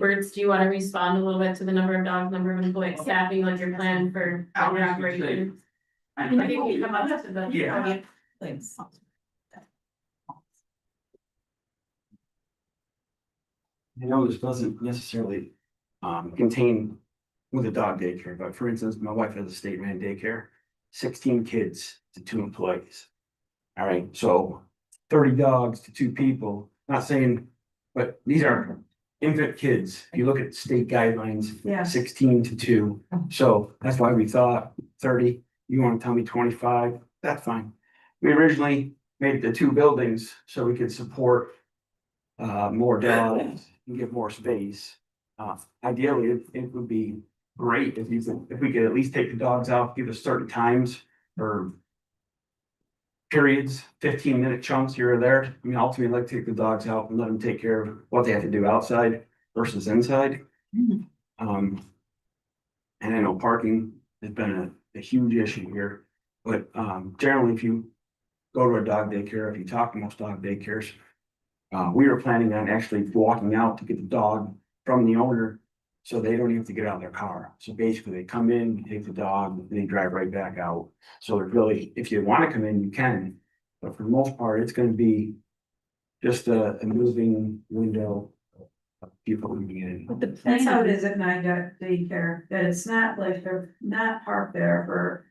Birds, do you wanna respond a little bit to the number of dogs, number of employees, staffing, like your plan for your operation? I think you come up to the. Yeah. Thanks. I know this doesn't necessarily contain with a dog daycare, but for instance, my wife has a state ran daycare, 16 kids to 2 employees. All right, so 30 dogs to 2 people, not saying, but these are infant kids. If you look at state guidelines, Yeah. 16 to 2. So that's why we thought 30. You want to tell me 25? That's fine. We originally made it to 2 buildings so we could support more dogs and give more space. Ideally, it would be great if we could at least take the dogs out, give us certain times or periods, 15-minute chunks here or there. I mean, ultimately, I'd like to take the dogs out and let them take care of what they have to do outside versus inside. And I know parking has been a huge issue here, but generally, if you go to a dog daycare, if you talk to most dog daycares, we were planning on actually walking out to get the dog from the owner, so they don't even have to get out of their car. So basically, they come in, take the dog, and they drive right back out. So it really, if you want to come in, you can, but for the most part, it's going to be just a moving window of people coming in. But the That's how it plan, is at my daycare, that it's not like they're not parked there for,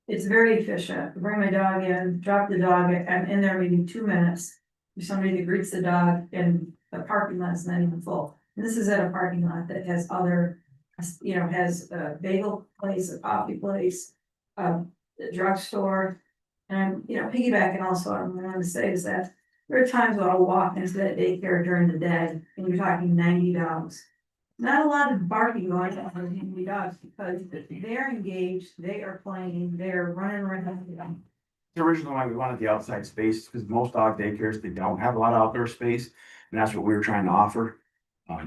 it's very efficient. Bring my dog in, drop the dog, I'm in there maybe 2 minutes. There's somebody that greets the dog and the parking lot is not even full. And this is at a parking lot that has other, you know, has a bagel place, a coffee place, a drugstore. And, you know, piggybacking also, what I'm going to say is that there are times when I'll walk into that daycare during the day and you're talking 90 dogs. Not a lot of barking going on with 90 dogs because they're engaged, they are playing, they're running around. The original why we wanted the outside space, because most dog daycares, they don't have a lot of outdoor space. And that's what we were trying to offer. A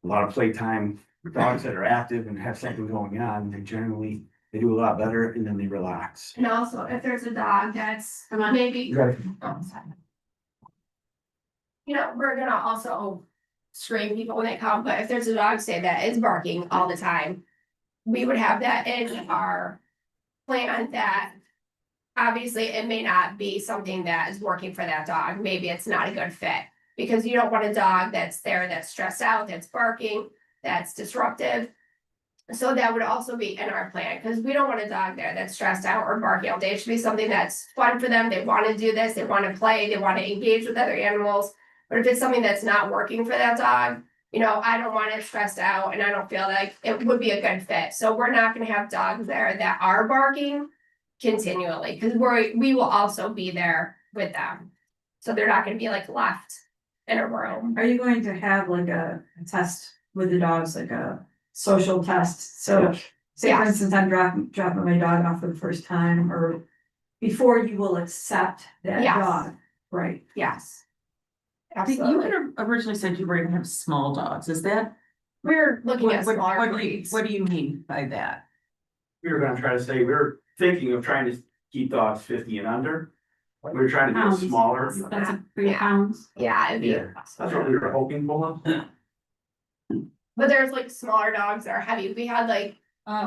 lot of playtime, dogs that are active and have something going on, they do a lot better and then they relax. And also, if there's a dog that's maybe, Right. oh, sorry. You know, we're gonna also screen people when they come, but if there's a dog, say, that is barking all the time, we would have that in our plan that obviously it may not be something that is working for that dog. Maybe it's not a good fit. Because you don't want a dog that's there, that's stressed out, that's barking, that's disruptive. So that would also be in our plan, because we don't want a dog there that's stressed out or barking all day. It should be something that's fun for them. They want to do this, they want to play, they want to engage with other animals. But if it's something that's not working for that dog, you know, I don't want it stressed out and I don't feel like it would be a good fit. So we're not gonna have dogs there that are barking continually, because we will also be there with them. So they're not gonna be like left in a room. Are you going to have like a test with the dogs, like a social test? So say for Yes. instance, I'm dropping my dog off for the first time, or before you will accept that Yes. dog, right? Yes. You Absolutely. had originally said you were gonna have small dogs, is that? We're looking at What smaller do you, breeds. what do you mean by that? We were gonna try to say, we were thinking of trying to keep dogs 50 and under. We were trying to do it smaller. That's a 3 pounds. Yeah, it'd be. Yeah, that's what we were hoping for. But there's like smaller dogs that are heavy. We had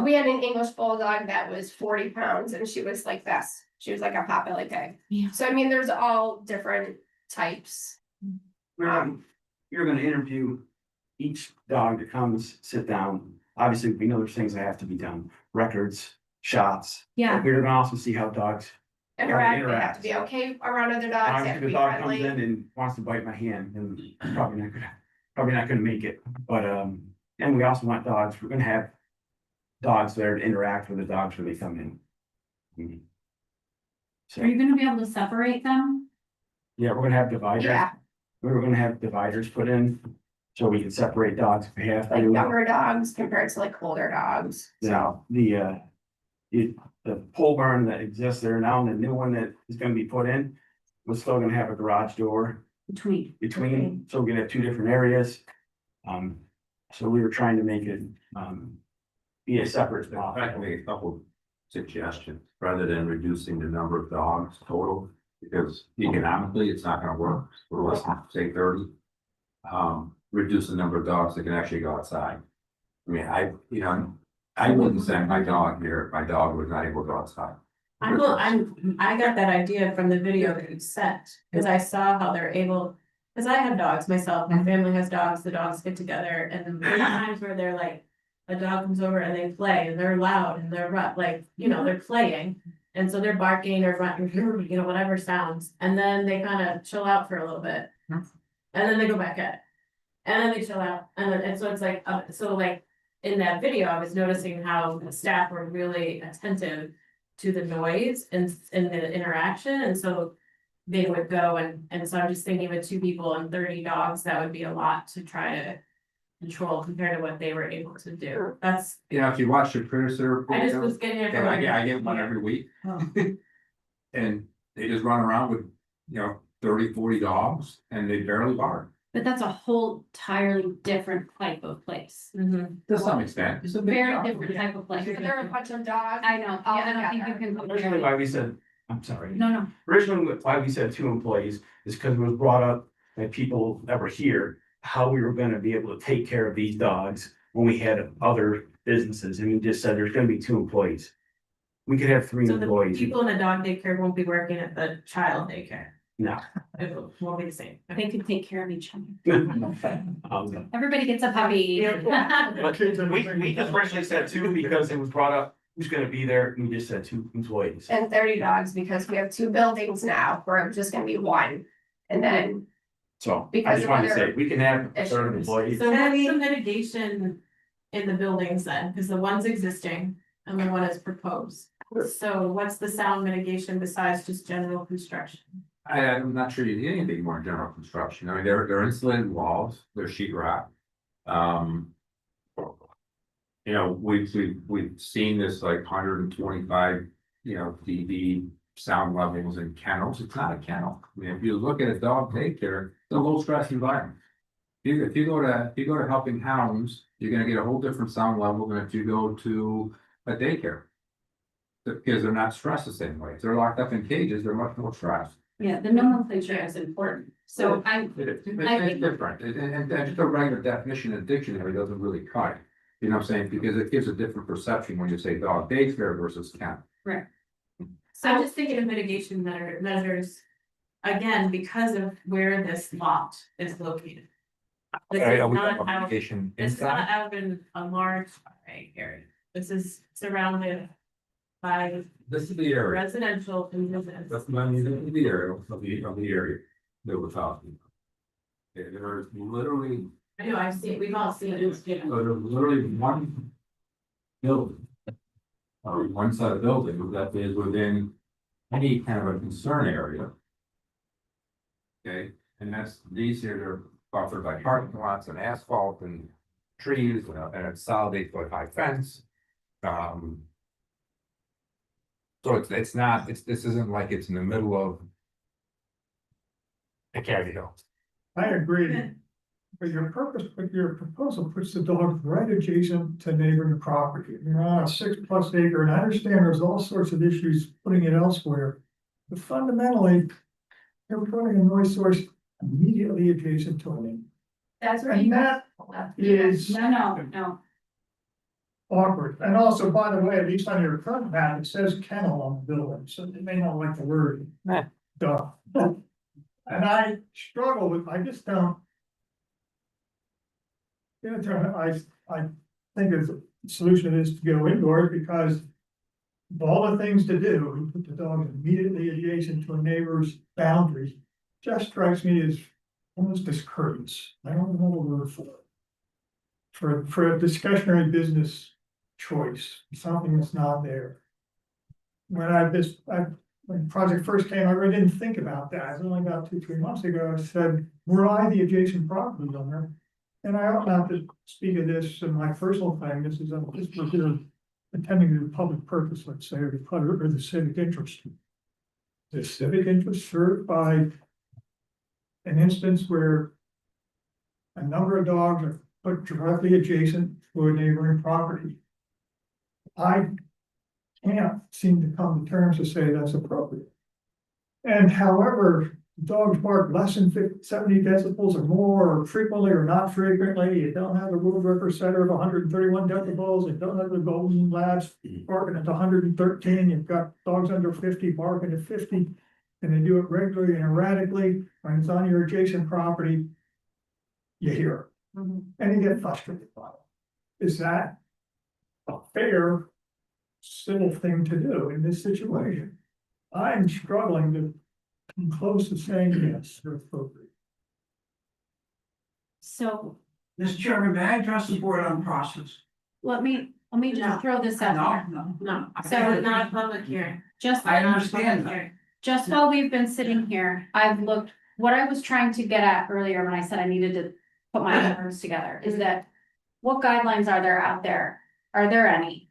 we had an English bulldog that was 40 pounds and she was like this. She was like a potbelly pig. Yeah. So I mean, there's all different types. You're gonna interview each dog that comes, sit down. Obviously, we know there's things that have to be done, records, shots. Yeah. We're gonna also see how dogs, Interact, they have to be okay around other dogs, they have obviously to the be dog comes friendly. in and wants to bite my hand, and probably not gonna make it. But, and we also want dogs, we're gonna have dogs there to interact with the dogs when they come in. So, Are you gonna be able to separate them? yeah, we're gonna have dividers. Yeah, We were gonna have dividers put in, so we can separate dogs if we have to. like younger dogs compared to like older dogs. So the pole barn that exists there now and the new one that is gonna be put in, we're still gonna have a garage door between, so we're gonna have two different areas. So we were trying to make it, be a separate spot. I can make a couple suggestions, rather than reducing the number of dogs total, because economically, it's not gonna work, we're less than, say, 30. Reduce the number of dogs that can actually go outside. I mean, I wouldn't send my dog here if my dog was not able to go outside. I got that idea from the video that you sent, because I saw how they're able, because I have dogs myself, my family has dogs, the dogs get together, and there's times where they're like, a dog comes over and they play, and they're loud, and they're like, they're playing. And so they're barking or running, whatever sounds, and then they kind of chill out for a little bit. And then they go back at it, and then they chill out, and so it's like, in that video, I was noticing how the staff were really attentive to the noise and the interaction, and so they would go and so I'm just thinking with 2 people and 30 dogs, that would be a lot to try to control compared to what they were able to do. That's, If you watch the critter center. I just was getting it. I get one every week. And they just run around with, 30, 40 dogs, and they barely bark, But that's a whole entirely different type of place. to some extent. It's a big Very dog. different type of place. But there are a bunch of dogs. I know, I don't think you can. Originally, compare. why we said, I'm sorry. No, Originally, why we said 2 employees is because it was brought up by people that were here, how we were gonna be able to take care of these dogs when we had other businesses, and we just said there's gonna be 2 employees. We could have 3 So the employees. people in the dog daycare won't be working at the child daycare. No. It won't be the same. they could take care of each other. Um, Everybody gets a puppy. But we just originally said 2 because it was brought up, who's gonna be there, and we just said 2 employees. And 30 dogs because we have 2 buildings now, where it's just gonna be 1. And then, So I Because just of wanted to other say, we can have a certain issues. employees. So what's the mitigation in the buildings then? Because the one's existing and the one is proposed. So what's the sound mitigation besides just general construction? I'm not sure you need anything more in general construction. I mean, they're insulated walls, they're sheet rock. We've seen this like 125, dB sound levels in kennels, it's not a kennel. I mean, if you look at a dog daycare, it's a low stress environment. If you go to Helping Hounds, you're gonna get a whole different sound level than if you go to a daycare. Because they're not stressed the same way. If they're locked up in cages, they're much more stressed. Yeah, the nomenclature is important. So It's different, and just a regular definition in the dictionary doesn't really cut it. You know what I'm saying? Because it gives a different perception when you say dog daycare versus kennel. Right. I'm just thinking of mitigation measures, again, because of where this lot is located. This is not out, it's not out in a large area. This is surrounded by This is the area. residential and business. That's the area of the area that we're talking about. Okay, there's literally, I know, I've seen, we've all seen it, you know. there's literally one building. Or one side of the building that is within any kind of a concern area. Okay, and that's, these here are buffered by parking lots and asphalt and trees and a solid 8-foot high fence. So it's not, this isn't like it's in the middle of Academy Hill. I agree. But your proposal puts the dog right adjacent to neighboring property. You're on a 6+ acre, and I understand there's all sorts of issues putting it elsewhere. But fundamentally, you're putting a noise source immediately adjacent to it. That's where And you. that is No. awkward. And also, by the way, at least on your front map, it says kennel on the building, so they may not like the word. Dog. And I struggle with, I just don't. Yeah, I think the solution is to go indoors because of all the things to do, we put the dog immediately adjacent to a neighbor's boundary. Just strikes me as almost discourteous. I don't know the word for it. For a discretionary business choice, something that's not there. When the project first came, I really didn't think about that. It was only about 2-3 months ago. I said, were I the adjacent property owner? And I ought not to speak of this in my personal thing. This is attending to the public purpose, let's say, or the civic interest. The civic interest served by an instance where a number of dogs are put directly adjacent to a neighboring property. I can't seem to come to terms to say that's appropriate. And however, dogs bark less than 70 decibels or more, or frequently or not frequently. You don't have the Rule Ripper setter of 131 decibels. You don't have the Golden Labs barking at 113. You've got dogs under 50 barking at 50, and they do it regularly and erratically. When it's on your adjacent property, you hear it, and you get frustrated by it. Is that a fair, civil thing to do in this situation? I'm struggling to come close to saying yes, they're appropriate. So Mr. Chairman, may I address the board on process? let me just throw this out there. No, So- so it's not a public hearing. Just. I understand that. Hearing. Just while we've been sitting here, I've looked, what I was trying to get at earlier when I said I needed to put my words together is that. What guidelines are there out there? Are there any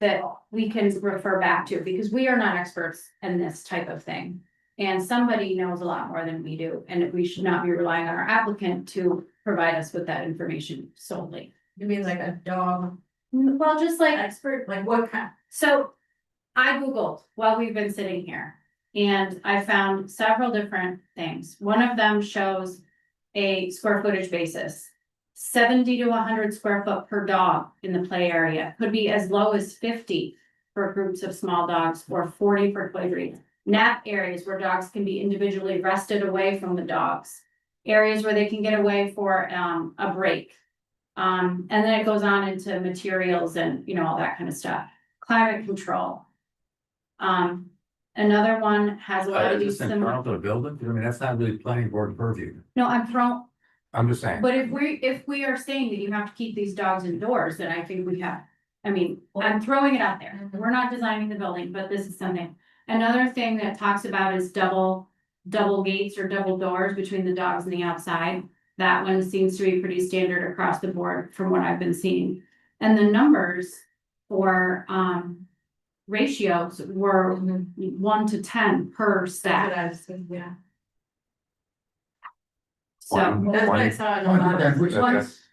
that we can refer back to? Because we are not experts in this type of thing. And somebody knows a lot more than we do, and we should not be relying on our applicant to provide us with that information solely. You mean like a dog Well, just like. expert, like what kind? So I Googled while we've been sitting here and I found several different things. One of them shows a square footage basis. 70 to 100 square foot per dog in the play area, could be as low as 50 for groups of small dogs or 40 for play breeds. Nap areas where dogs can be individually rested away from the dogs. Areas where they can get away for a break. And then it goes on into materials and, all that kind of stuff. Climate control. Another one has a lot of these similar. To the building, I mean, that's not really planning board purview. No, I'm just saying. but if we are saying that you have to keep these dogs indoors, then I think we have. I'm throwing it out there. We're not designing the building, but this is something. Another thing that talks about is double gates or double doors between the dogs and the outside. That one seems to be pretty standard across the board from what I've been seeing. And the numbers for ratios were 1 to 10 per staff. Yeah. So That's what I saw in a lot of.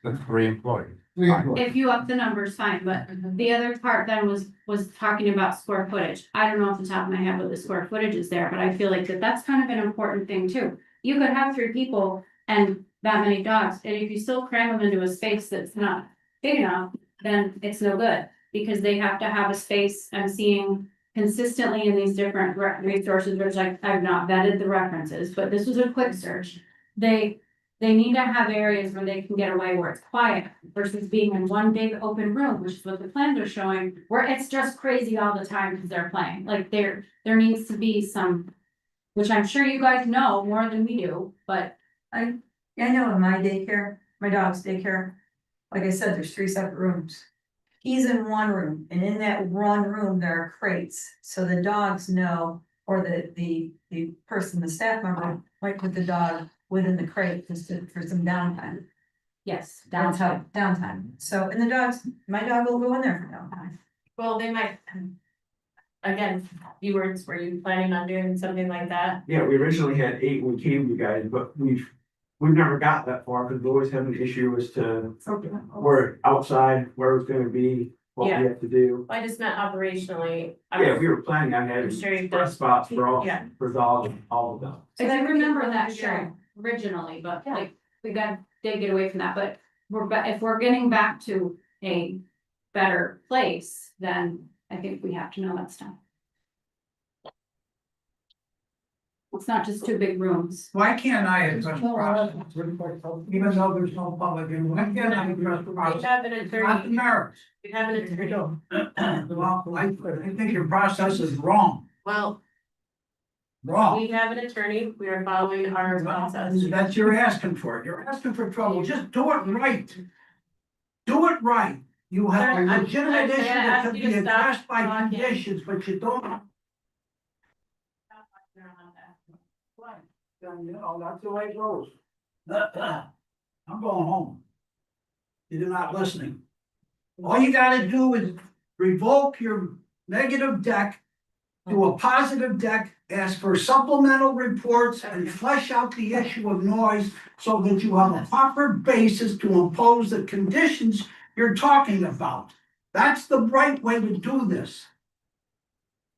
That's 3 employees. if you up the numbers, fine, but the other part then was talking about square footage. I don't know off the top of my head what the square footage is there, but I feel like that's kind of an important thing too. You could have 3 people and that many dogs, and if you still cram them into a space that's not big enough, then it's no good. Because they have to have a space. I'm seeing consistently in these different resources, which I've not vetted the references, but this was a quick search. They need to have areas where they can get away where it's quiet versus being in one big open room, which is what the plans are showing, where it's just crazy all the time because they're playing. Like there needs to be some, which I'm sure you guys know more than we do, but I know in my daycare, my dog's daycare, like I said, there's 3 separate rooms. He's in one room, and in that one room, there are crates, so the dogs know, or the person, the staff member, might put the dog within the crate just for some downtime. yes, That's how, downtime. So, and the dogs, my dog will go in there for downtime. Well, they might. Again, keywords, were you planning on doing something like that? Yeah, we originally had 8 when we came to you guys, but we've never got that far because we always had an issue as to where outside, where it's gonna be, what we Yeah. have to do. I just meant operationally. Yeah, we were planning on having I'm sure you've express done- spots for all, Yeah. for dogs, all of them. I that do would be remember really that good. show originally, but like we did get away from that, but if we're getting back to a better place, then I think we have to know that stuff. It's not just 2 big rooms. Why can't I address the process, even though there's no public input? Why can't I address the We process? have an Not the attorney, merits. we have an attorney. Well, I think your process is wrong, Well, wrong. we have an attorney, we are following our process. That's you're asking for it. You're asking for trouble. Just do it right. Do it right. You have Sir, a I'm legitimate gonna issue that ask can you be to stop addressed by talking. conditions, but you don't. You know, that's the way it goes. I'm going home. You're not listening. All you gotta do is revoke your negative deck, do a positive deck, ask for supplemental reports and flesh out the issue of noise so that you have a proper basis to impose the conditions you're talking about. That's the right way to do this.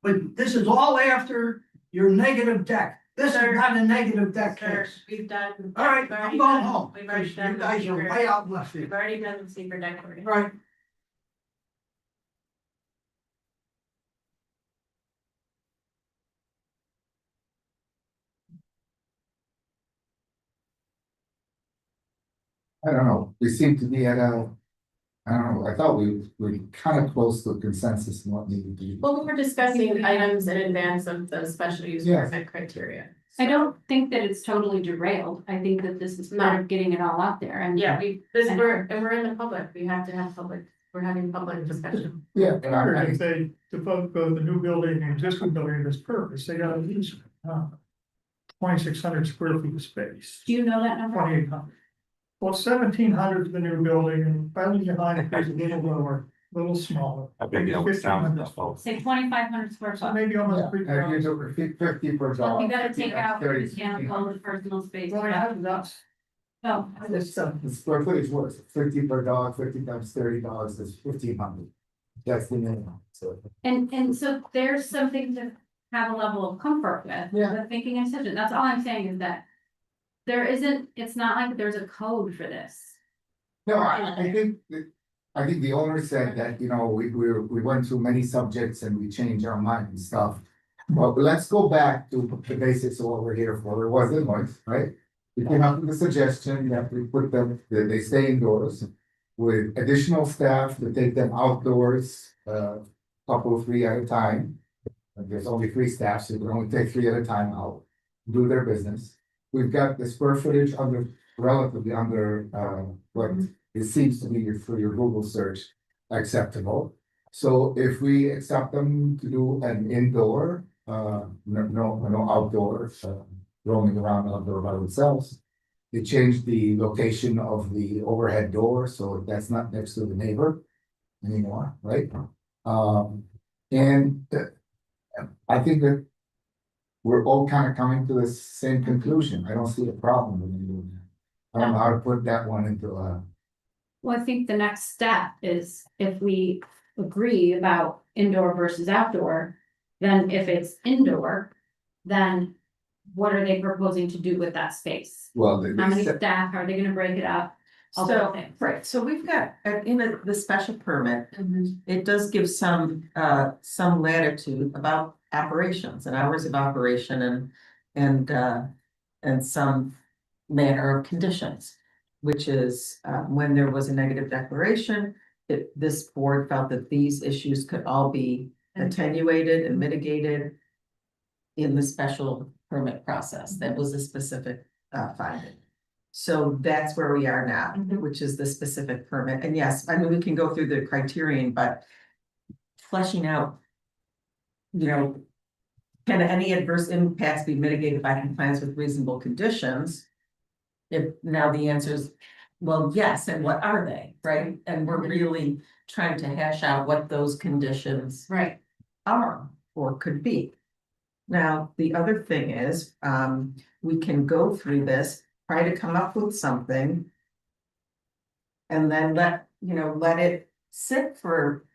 But this is all after your negative deck. This is not a negative deck Sir, case. we've done. All right, we've already I'm going done- home. We've already You done. the guys are secret- way out left We've field. already done the secret declaration. Right. I don't know, we seem to be at a, I don't know, I thought we were kind of close to a consensus on what needed to be. Well, we were discussing items in advance of the special use Yes. permit criteria. I don't think that it's totally derailed. I think that this is part of getting it all out there and. Yeah, we're in the public, we have to have public, we're having public discussion. Yeah, and Wondered I, if they devote both the new building and existing building to this purpose, they got at least 2,600 square feet of space. Do you know that number? 2,800. Well, 1,700 is the new building and finally behind it is a little lower, a little smaller. I think that was down. 1,500. Say 2,500 square So foot. maybe almost 3,000. and you took 50 per Well, dog. you gotta take out the 30. mechanical and personal space. Well, yeah, that's, Oh, The square footage was 50 per dog, 50 times 30 dogs is 1,500. That's the minimum, so. and so there's something to have a level of comfort with. Yeah. With making a decision. That's all I'm saying is that it's not like there's a code for this. No, I think the owner said that, you know, we went through many subjects and we changed our mind and stuff. But let's go back to the basics of what we're here for. It was the noise, right? We came up with a suggestion that we put them, that they stay indoors with additional staff to take them outdoors, couple, 3 at a time. And there's only 3 staff, so you can only take 3 at a time out, do their business. We've got the square footage relatively under, what it seems to be for your Google search acceptable. So if we accept them to do an indoor, no outdoor, roaming around outdoor by themselves. They changed the location of the overhead door, so that's not next to the neighbor anymore, right? And I think that we're all kind of coming to the same conclusion. I don't see a problem with doing that. I don't know how to put that one into Well, I think the next step is if we agree about indoor versus outdoor, then if it's indoor, then what are they proposing to do with that space? well, How many staff, are they gonna break it up? All those So, things. right, so we've got, in the special permit, it does give some latitude about operations and hours of operation and some manner of conditions. Which is, when there was a negative declaration, this board felt that these issues could all be attenuated and mitigated in the special permit process. That was a specific, finding. So that's where we are now, which is the specific permit. And yes, I mean, we can go through the criterion, but fleshing out, you know, can any adverse impacts be mitigated by compliance with reasonable conditions? If now the answer is, well, yes, and what are they, right? And we're really trying to hash out what those conditions Right. are or could be. Now, the other thing is, we can go through this, try to come up with something. And then let it sit for,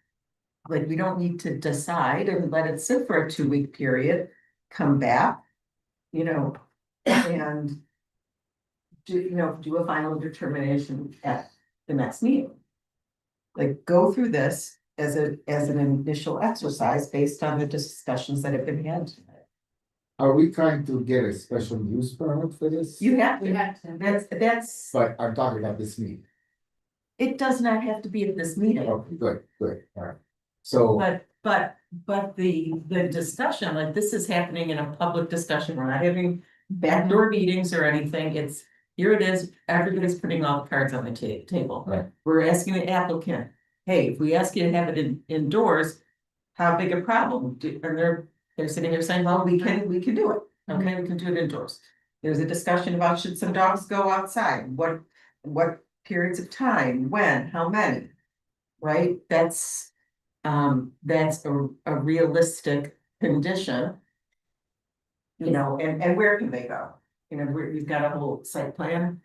like, we don't need to decide and let it sit for a 2-week period, come back. And do a final determination at the next meeting. Like, go through this as an initial exercise based on the discussions that have been had tonight. are we trying to get a special use permit for this? You have We to, had to. that's, But I'm talking about this meeting. it does not have to be at this meeting. Okay, good, all right. So, But the discussion, like, this is happening in a public discussion, we're not having backdoor meetings or anything, it's, here it is, everybody's putting all the cards on the table. Right. We're asking the applicant, hey, if we ask you to have it indoors, how big a problem? And they're sitting here saying, well, we can do it, okay, we can do it indoors. There's a discussion about should some dogs go outside, what periods of time, when, how many? Right, that's a realistic condition. And where can they go? Where you've got a whole site plan.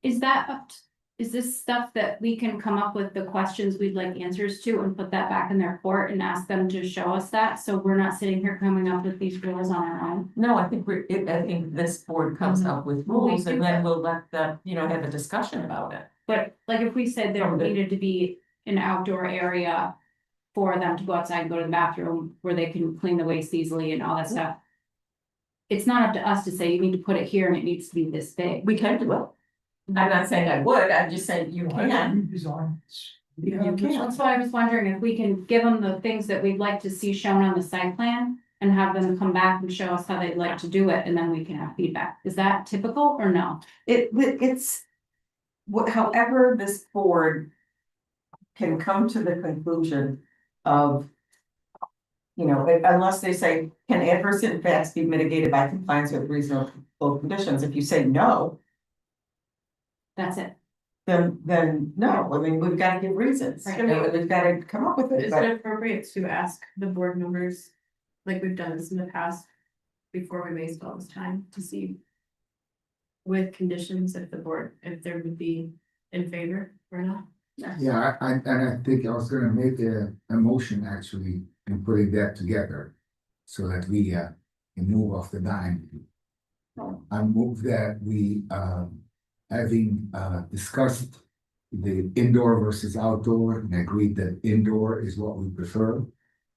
Is that is this stuff that we can come up with the questions we'd like answers to and put that back in their court and ask them to show us that? So we're not sitting here coming up with these rules on our own. No, I think I think this board comes up with rules and then we'll let them, have a discussion about it. But like if we said there needed to be an outdoor area for them to go outside and go to the bathroom where they can clean the waste easily and all that stuff. It's not up to us to say you need to put it here and it needs to be this big. We can do it. I'm not saying I would, I'm just saying you can. You can. That's why I was wondering if we can give them the things that we'd like to see shown on the site plan and have them come back and show us how they'd like to do it, and then we can have feedback. Is that typical or no? It's however this board can come to the conclusion of, unless they say, can adverse impacts be mitigated by compliance with reasonable conditions? If you say no, That's it. then no, I mean, we've got to give reasons, we've got to come up with it. Is it appropriate to ask the board members, like we've done this in the past, before we waste all this time to see with conditions if there would be in favor or not? yeah, and I think I was gonna make a motion actually in putting that together. So that we can move off the dime. I move that we having discussed the indoor versus outdoor and agreed that indoor is what we prefer.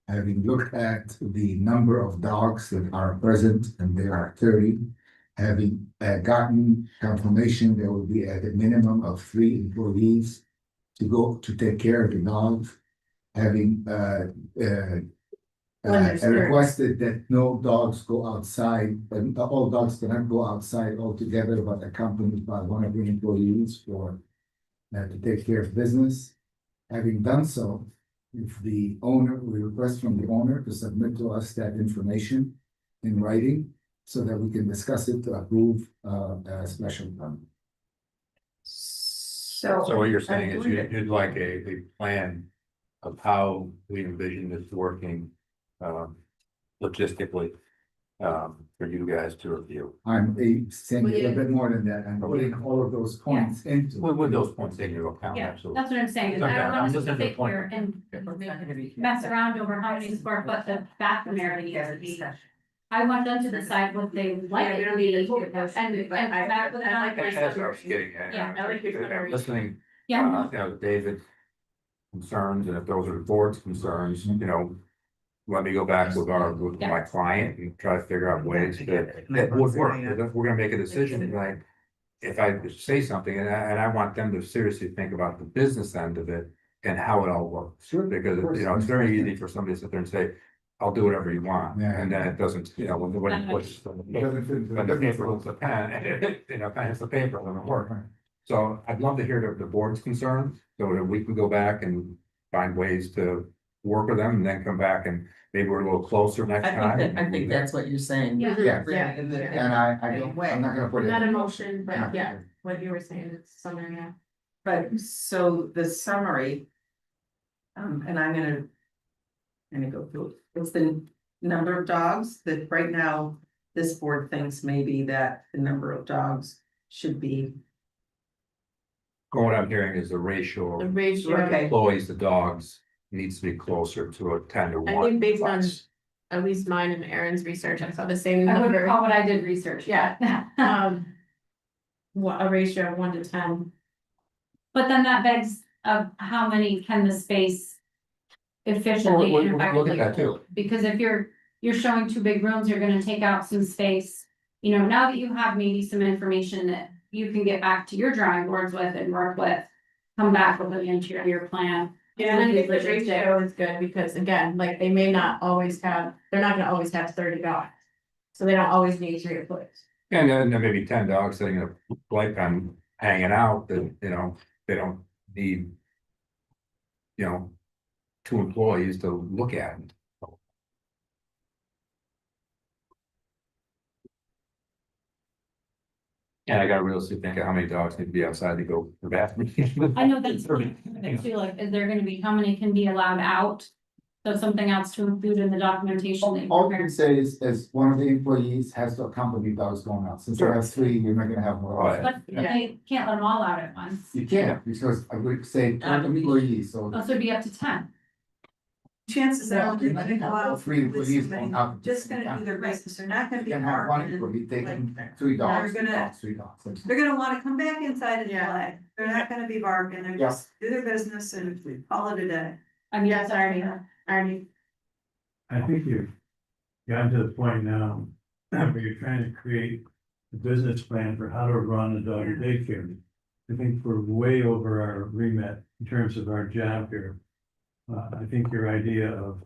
Having looked at the number of dogs that are present, and there are 30, having gotten confirmation there will be at a minimum of 3 employees to go to take care of the dogs, having requested that no dogs go outside, and all dogs cannot go outside altogether, but accompanied by one of the employees to take care of business. Having done so, if we request from the owner to submit to us that information in writing so that we can discuss it to approve a special permit. So what you're saying is you'd like a plan of how we envision this working, logistically, for you guys to review. saying a little bit more than that, and putting all of those points into. With those points taken into account, Yeah, absolutely. that's what I'm saying, is I Okay, don't I'm want us just to at the sit point. here and Okay. mess around over how many square foot the bathroom area needs to be. I want them to decide what they would like it to be, and back with I like that. That's what I was getting at. Yeah, I like your summary. Listening, Yeah, you know, David's concerns, and if those are the board's concerns, you know, let me go back with my client and try to figure out ways that would work. Because if we're gonna make a decision, like, if I say something and I want them to seriously think about the business end of it and how it all works. Sure. Because, you know, it's very easy for somebody to sit there and say, I'll do whatever you want, Yeah. and then it doesn't, you know, when It doesn't fit into when the paper business. holds the pen, you know, pen hits the paper, it doesn't work. So I'd love to hear the board's concerns, so that we can go back and find ways to work with them, and then come back and maybe we're a little closer next time. I think that's what you're saying. Yeah. Yeah. Really, in the- And I'm not gonna put it. Not a motion, but yeah, what you were saying, it's summary, yeah. But so the summary. And I'm gonna go through, it. It's the number of dogs that right now, this board thinks maybe that the number of dogs should be. What I'm hearing is the ratio The of ratio, Okay. employees to dogs needs to be closer to a 10 to I 1. think based on at least mine and Aaron's research, I saw the same I wouldn't number. call what I did research, yeah. What, a ratio of 1 to 10. But then that begs of how many can the space efficiently Well, and we'll look at effectively that too. hold? Because if you're showing two big rooms, you're gonna take out some space. You know, now that you have maybe some information that you can get back to your drawing boards with and work with, come back with an interior plan. Yeah, and I think the ratio is good because again, like they may not always have, they're not gonna always have 30 dogs. So they don't always need 3 employees. And then there may be 10 dogs sitting in a playpen hanging out that, you know, they don't need, you know, 2 employees to look at. And I gotta realistically think of how many dogs need to be outside to go to the bathroom. I know that's too, like, is there gonna be, how many can be allowed out? So something else to include in the documentation. that you All you prepare. can say is one of the employees has to accompany dogs going out, since there are 3, you're not gonna have more. Right. But they can't let them all out at once. You can't, because I would say 10 employees, so. Also it'd be up to 10. Chances are, they're gonna go out. 3 employees going out. Just gonna do their business, they're not gonna You be can have 1 barking. employee taking 3 dogs, They're gonna- 3 dogs. They're gonna wanna come back inside and Yeah. play, they're not gonna be barking, they're Yeah. just do their business and call it a day. I mean, Yes, Arnie. I think you've gotten to the point now where you're trying to create a business plan for how to run a dog daycare. I think we're way over our remit in terms of our job here. I think your idea of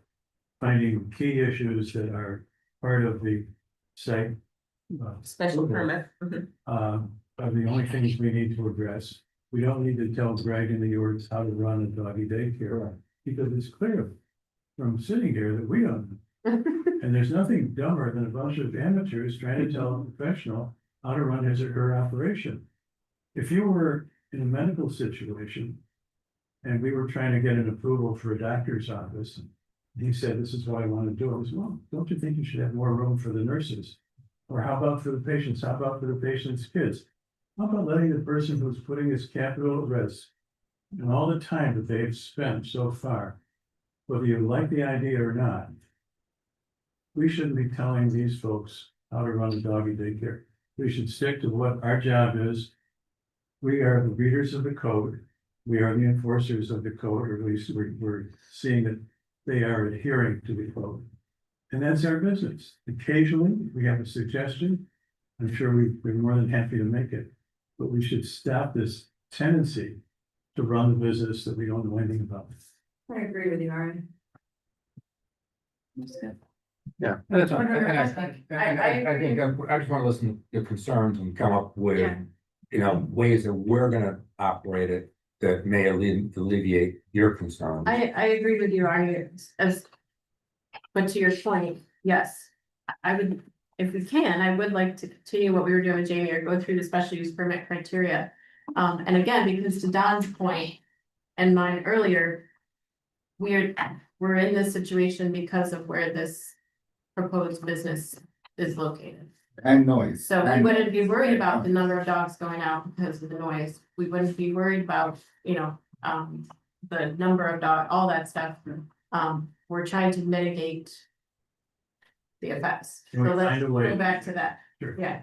finding key issues that are part of the site Special permit. Mhm. are the only things we need to address. We don't need to tell Greg and the Yorks how to run a doggy daycare, because it's clear from sitting here that we don't. And there's nothing dumber than a bunch of amateurs trying to tell a professional how to run his or her operation. If you were in a medical situation and we were trying to get an approval for a doctor's office, and he said, this is what I want to do, I was, well, don't you think you should have more room for the nurses? Or how about for the patients? How about for the patient's kids? How about letting the person who's putting his capital at risk and all the time that they've spent so far, whether you like the idea or not, we shouldn't be telling these folks how to run a doggy daycare. We should stick to what our job is. We are the readers of the code. We are the enforcers of the code, or at least we're seeing that they are adhering to the code. And that's our business. Occasionally, we have a suggestion. I'm sure we're more than happy to make it, but we should stop this tendency to run the business that we don't know anything about. I agree with you, Arnie. Yeah. That's fine. And I think, I just wanna listen to your concerns and come up with, Yeah. you know, ways that we're gonna operate it that may alleviate your concerns. I agree with you, Arnie, but to your point, yes, I would, if we can, I would like to continue what we were doing with Jamie or go through the special use permit criteria. And again, because to Don's point and mine earlier, we're in this situation because of where this proposed business is located. And noise. So we And- wouldn't be worried about the number of dogs going out because of the noise. We wouldn't be worried about, the number of dog, all that stuff. We're trying to mitigate the effects. So We're let's trying to go wait. back to that. Sure. Yeah.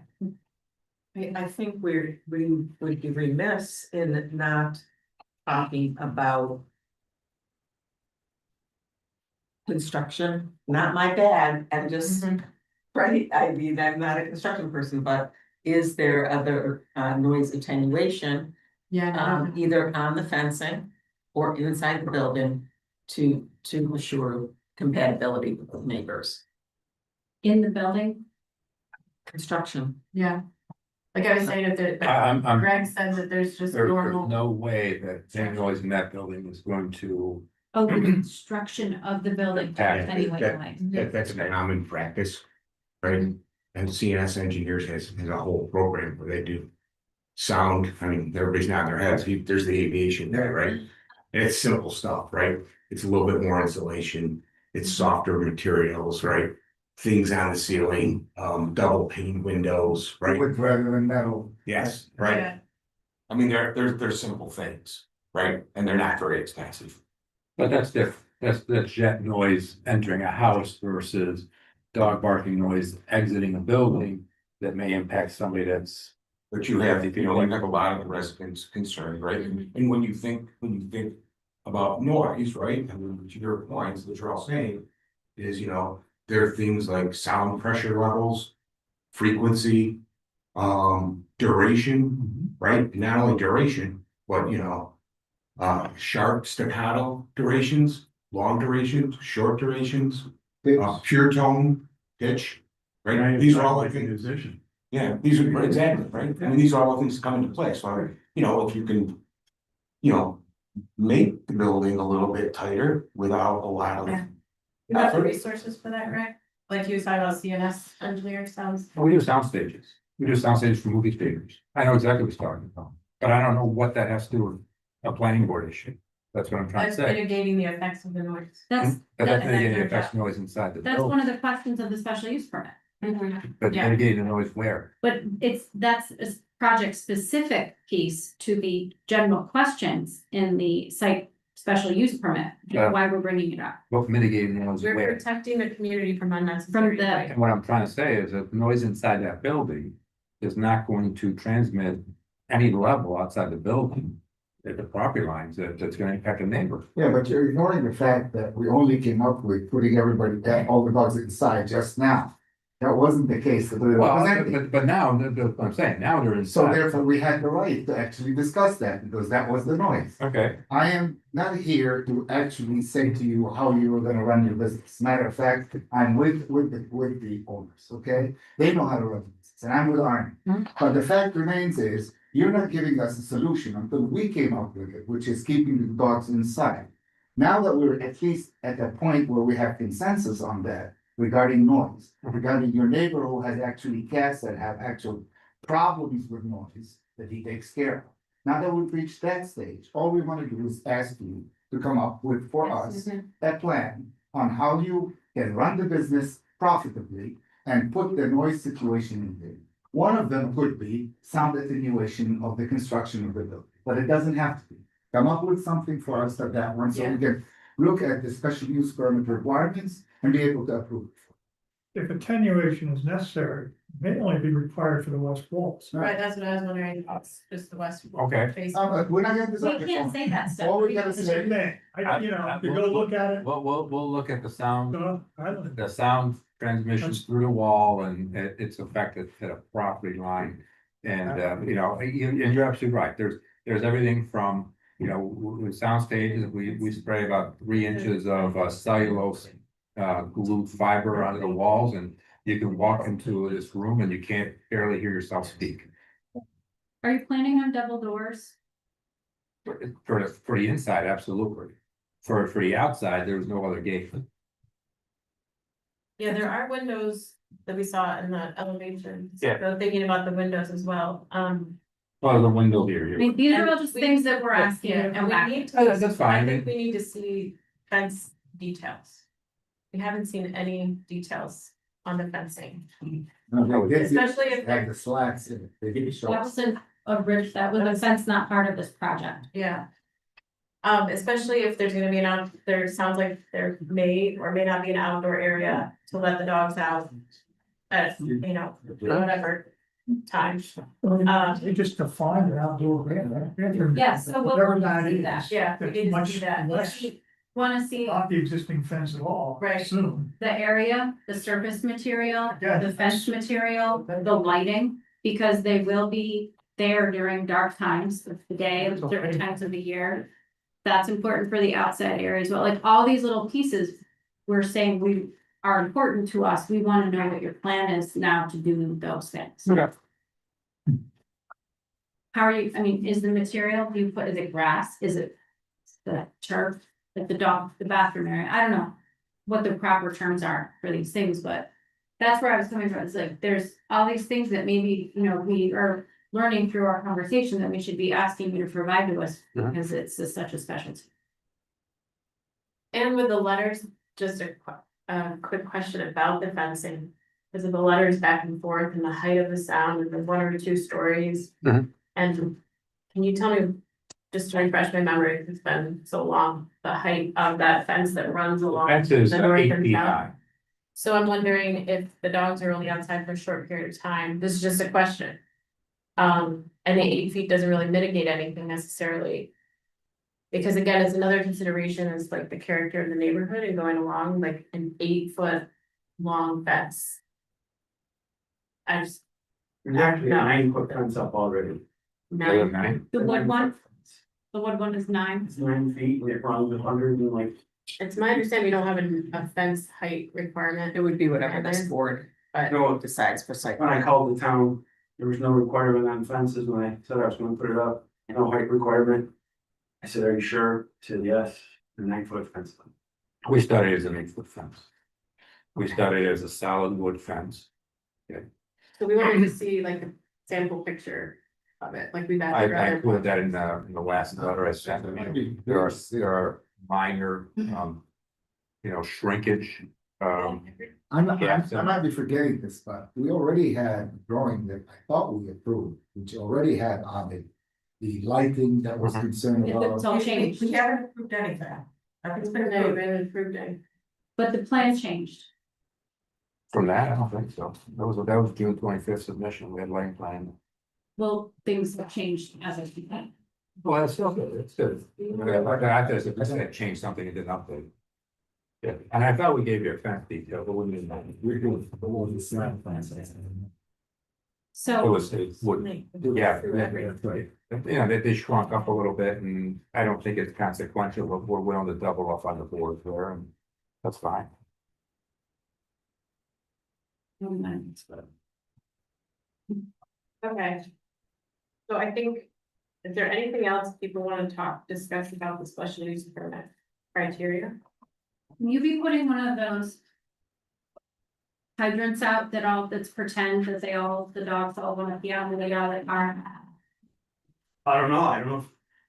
I think we would be remiss in not talking about construction, not my bad, and just, right, I mean, I'm not a construction person, but is there other noise attenuation? Yeah. Either on the fencing or inside the building to assure compatibility with the neighbors. In the building, Construction, Yeah. Like I was saying, if the, I'm, Greg said that there's just there's normal. no way that any noise in that building is going to oh, the construction of the building. impact. Anyway, That's a common practice, right? And CNS engineers has a whole program where they do sound, I mean, everybody's nodding their heads, there's the aviation guy, right? And it's simple stuff, right? It's a little bit more insulation, it's softer materials, right? Things on the ceiling, double pane windows, right? Wood rather than metal. Yes, right. I mean, they're simple things, right? And they're not very expensive. But that's different. That's jet noise entering a house versus dog barking noise exiting a building that may impact somebody that's. But you have a lot of the residents concerned, right? And when you think about noise, right? I mean, to your points that you're all saying is, there are things like sound pressure levels, frequency, duration, right? Not only duration, but sharp staccato durations, long durations, short durations, pure tone, pitch, right? These are all like things. musician. Yeah, these are exactly, right? I mean, these are all the things that come into play. So, if you can, make the building a little bit tighter without a lot of. Yeah. You have the resources for that, Greg? Like you was talking about CNS engineer sounds. We do sound stages. We do sound stages for movie theaters. I know exactly what you're talking about, but I don't know what that has to do with a planning board issue. That's what I'm trying to That's say. mitigating the effects of the noise. that's, That's mitigating the effects of noise inside the that's one building, of the questions of the special use permit. but yeah. mitigating the noise where? But that's a project specific piece to the general questions in the site special use permit, Yeah. why we're bringing it up. What mitigating the noise We're where? protecting the community from unnecessary. From the- noise. And what I'm trying to say is that noise inside that building is not going to transmit any level outside the building. At the property lines that's gonna impact the neighbor. Yeah, but you're ignoring the fact that we only came up with putting everybody, all the dogs inside just now. That wasn't the case. But now, what I'm saying, now they're So inside. therefore, we had the right to actually discuss that because that was the noise. Okay, I am not here to actually say to you how you are gonna run your business. Matter of fact, I'm with the owners, okay? They know how to run the business, and I'm with Arnie. But the fact remains is, you're not giving us a solution until we came up with it, which is keeping the dogs inside. Now that we're at least at a point where we have consensus on that regarding noise, regarding your neighbor who has actually cats that have actual problems with noise that he takes care of. Now that we've reached that stage, all we want to do is ask you to come up with for us a plan on how you can run the business profitably and put the noise situation in there. One of them could be sound attenuation of the construction of the building, but it doesn't have to be. Come up with something for us at that one, so we can look at the special use permit requirements and be able to approve. If attenuation is necessary, it may only be required for the west walls. Right, that's what I was wondering. It's just the west. Okay. face. When I get this We on the can't phone, say that stuff. all we gotta It say, may, you go look at it. we'll look at the sound, I don't. the sound transmissions through the wall and its effect at a property line. And, and you're absolutely right. There's everything from, with sound stages, we spray about 3 inches of cellulose glued fiber onto the walls, and you can walk into this room and you can't barely hear yourself speak. Are you planning on double doors? For the inside, absolutely. For the outside, there was no other gate. Yeah, there are windows that we saw in the elevation. Yeah. So thinking about the windows as well. Well, the window here. I mean, these are all just things that we're asking. Yeah, and we need Oh, to, that's fine. I think we need to see fence details. We haven't seen any details on the fencing, No, they did especially if have the slats in it. They didn't show That us. was that was a fence not part of this project. yeah. Especially if there's gonna be there sounds like there may or may not be an outdoor area to let the dogs out. At, whatever time. They just defined an outdoor area. Yes, so Whatever we'll that see is. that. Yeah, we That's did much see that. less, Wanna see not the existing fence at all. Right. Soon. the area, the surface material, Yeah. the fence material, the lighting, because they will be there during dark times of the day, certain times of the year. That's important for the outside areas, but like all these little pieces, we're saying we are important to us. We wanna know what your plan is now to do those things. Okay. How are you, I mean, is the material you put, is it grass? Is it the turf, like the bathroom area? I don't know what the proper terms are for these things, but that's where I was coming from. It's like, there's all these things that maybe, we are learning through our conversation that we should be asking you to provide to us because it's such a specialty. And with the letters, just a quick question about the fencing. Because of the letters back and forth and the height of the sound and the 1 or 2 stories. Mhm. And can you tell me, just to refresh my memory, it's been so long, the height of that fence that runs along? Fence is the north 8 and feet south? high. So I'm wondering if the dogs are only outside for a short period of time, this is just a question. And the 8 feet doesn't really mitigate anything necessarily. Because again, it's another consideration is like the character of the neighborhood and going along like an 8-foot long fence. I just, There's actually a 9-foot fence up already. Other than 9, that, The wood one, the wood one is 9. It's 9 feet and it runs 100 and like. it's my understanding we don't have a fence height requirement. It would be whatever this board No, decides for site. when I called the town, there was no requirement on fences when I said I was gonna put it up, no height requirement. I said, are you sure? He said, yes, a 9-foot fence. we started as an 8-foot fence. We started as a solid wood fence. So we wanted to see like a sample picture of it, like we've I had. included that in the last letter I sent. There are minor, shrinkage. I'm not, Yeah, I might be forgetting this, but we already had a drawing that I thought we approved, which already had on it. The lighting that was concerned about. It's all changed, We haven't approved anything. It's been approved. but the plan changed. From that, I don't think so. That was June 25th submission. We had lighting plan. Well, things have changed as of today. Well, it's still good. It's good. I said it changed something and didn't update. Yeah, and I thought we gave you a fence detail, but we didn't. We're doing the one with the fence. It So, was, yeah. They shrunk up a little bit and I don't think it's consequential, but we're willing to double up on the board there and that's fine. Okay. So I think, is there anything else people want to discuss about the special use permit criteria? will you be putting one of those hydrants out that's pretend that the dogs all want to be out when they got out of the car? I don't know, I don't know.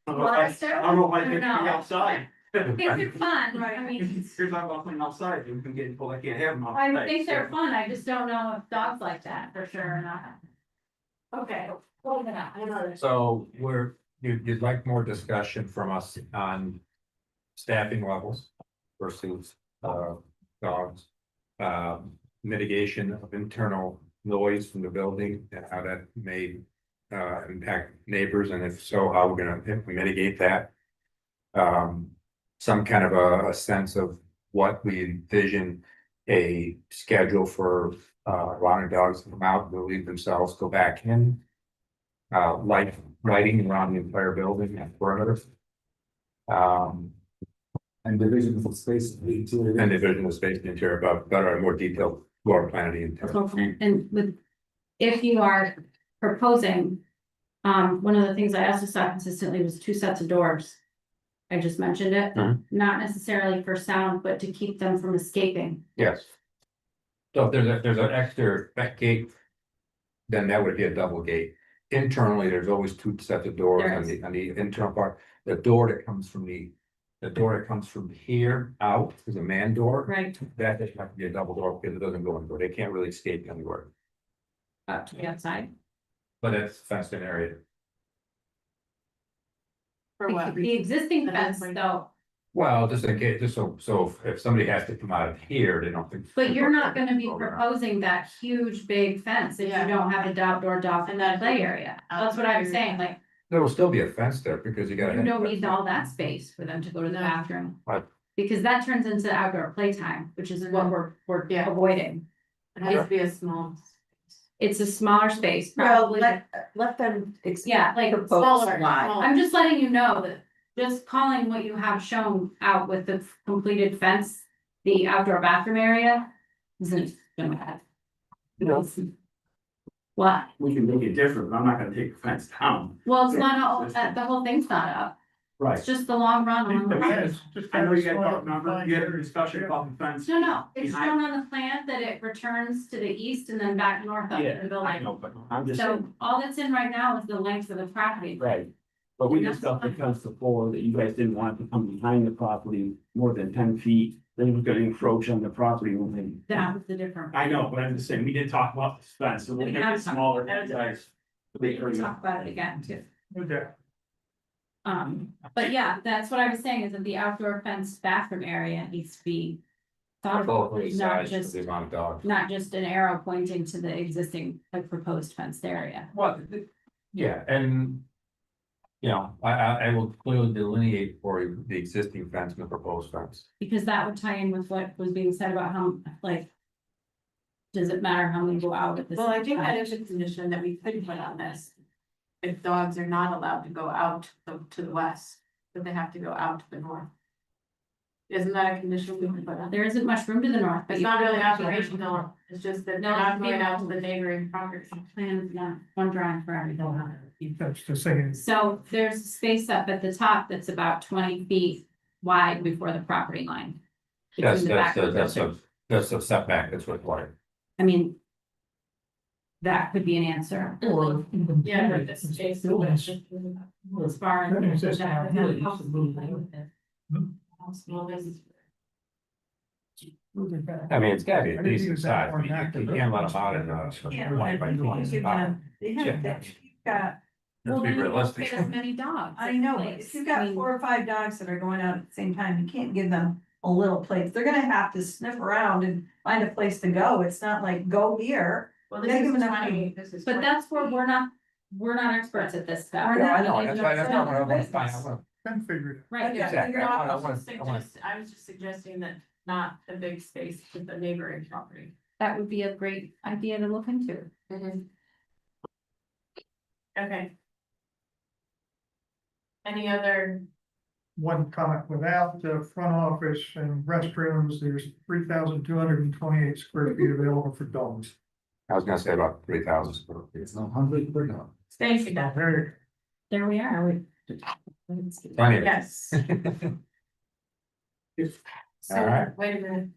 I don't know if I can be outside. They're fun, right? I mean, You're talking about playing outside, you can get, well, I can't have them I outside. would think they're fun. I just don't know if dogs like that for sure or not. Okay. So you'd like more discussion from us on staffing levels versus dogs. Mitigation of internal noise from the building and how that may impact neighbors, and if so, how we're gonna mitigate that. Some kind of a sense of what we envision a schedule for allowing dogs to come out and relieve themselves, go back in. Lighting around the entire building and perimeter. And division of space. And division of space in the interior, but better and more detailed floor plan of the interior. And if you are proposing, one of the things I also saw consistently was 2 sets of doors. I just mentioned it, not necessarily for sound, but to keep them from escaping. Yes. So if there's an exterior back gate, then that would be a double gate. Internally, there's always 2 sets of doors There on the internal part. The door that comes from the the door that comes from here out is a man door. Right, That doesn't have to be a double door because it doesn't go anywhere. They can't really escape anywhere, out to the outside. but it's fenced in area. For what? The existing That fence is like- though, Well, just in case, just so if somebody has to come out of here, they don't think. but you're not gonna be proposing that huge big fence if you Yeah. don't have an outdoor dog And that- play area. That's what I'm saying, like, There will still be a fence there because you gotta. you don't need all that space for them to go to the No. bathroom. Right. Because that turns into outdoor playtime, which is what we're Yeah. avoiding. It has to be a small. It's a smaller space, Well, probably. let them. Yeah, like propose smaller, why. smaller. I'm just letting you know that just calling what you have shown out with the completed fence, the outdoor bathroom area, isn't gonna have. What? We can make it different, but I'm not gonna take the fence down. Well, it's not all, the whole thing's not up. It's just the long run along the road. I know you guys don't remember, you had a discussion about the fence. No, it's Behind- shown on the plan that it returns to the east and then back north up to the I building. know, but I'm just So saying, all that's in right now is the length of the property. right. But we That's discussed the fine. fence before, that you guys didn't want it to come behind the property more than 10 feet. They were gonna encroach on the property when they. That was the difference. I know, but I'm just saying, we did talk about this fence, so we'll We make have it talked smaller about for you it. guys. We'll talk about it again too. Okay. But yeah, that's what I was saying is that the outdoor fenced bathroom area needs to be thought Both about, ways, not size for just, the amount of dogs. not just an arrow pointing to the existing, like, proposed fenced area. Well, yeah, and. You know, I will clearly delineate for you the existing fence and the proposed fence. Because that would tie in with what was being said about how, like. Does it matter how many go out at this? Well, I think that time? is a condition that we could put on this. If dogs are not allowed to go out to the west, but they have to go out to the north. Isn't that a condition we can put on? There isn't much room to the north, but It's you. not really operational, it's just that they're No, not it's going out to vehicle. the neighboring properties. Plan is not one drawing for everything. That's the same. So there's space up at the top that's about 20 feet wide before the property line. That's, Between the back of the that's building. that's a setback that's required. I mean. That could be an answer. Or. Yeah, but this space. As far as. It's just that- not- that house is moving. Small business. I mean, it's gotta be I a didn't decent use that size, one you back. can't let them out in Yeah, 20 by 20 spot. They have that, you've got, Let's be Well, then you don't realistic. fit as many dogs. I in know, the but place. if you've I got mean, 4 or 5 dogs that are going out at the same time, you can't give them a little place. They're gonna have to sniff around and find a place to go. It's not like, go here. Well, Make this them is enough 20, this is. But 20. that's where we're not experts at this stuff. We're Yeah, I not- know, that's why, that's not what I want to find out. Then figure it. Right, Yeah. Exactly, I I want, was just suggesting that not a big space with the neighboring property. that would be a great idea to look into. Okay. Any other, One comment, without the front office and restrooms, there's 3,228 square feet available for dogs. I was gonna say about 3,000 square feet. It's 100 per dog. Stacy, does? Very, There we are. Plenty of it. Yes. So, Alright. wait a minute,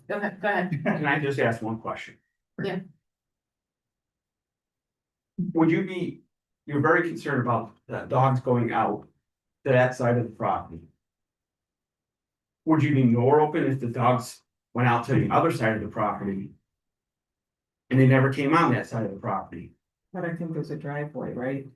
go ahead. Can I just ask one question? Yeah. Would you be, you're very concerned about dogs going out to that side of the property. Would you be more open if the dogs went out to the other side of the property? And they never came on that side of the property? But I think there's a driveway, right?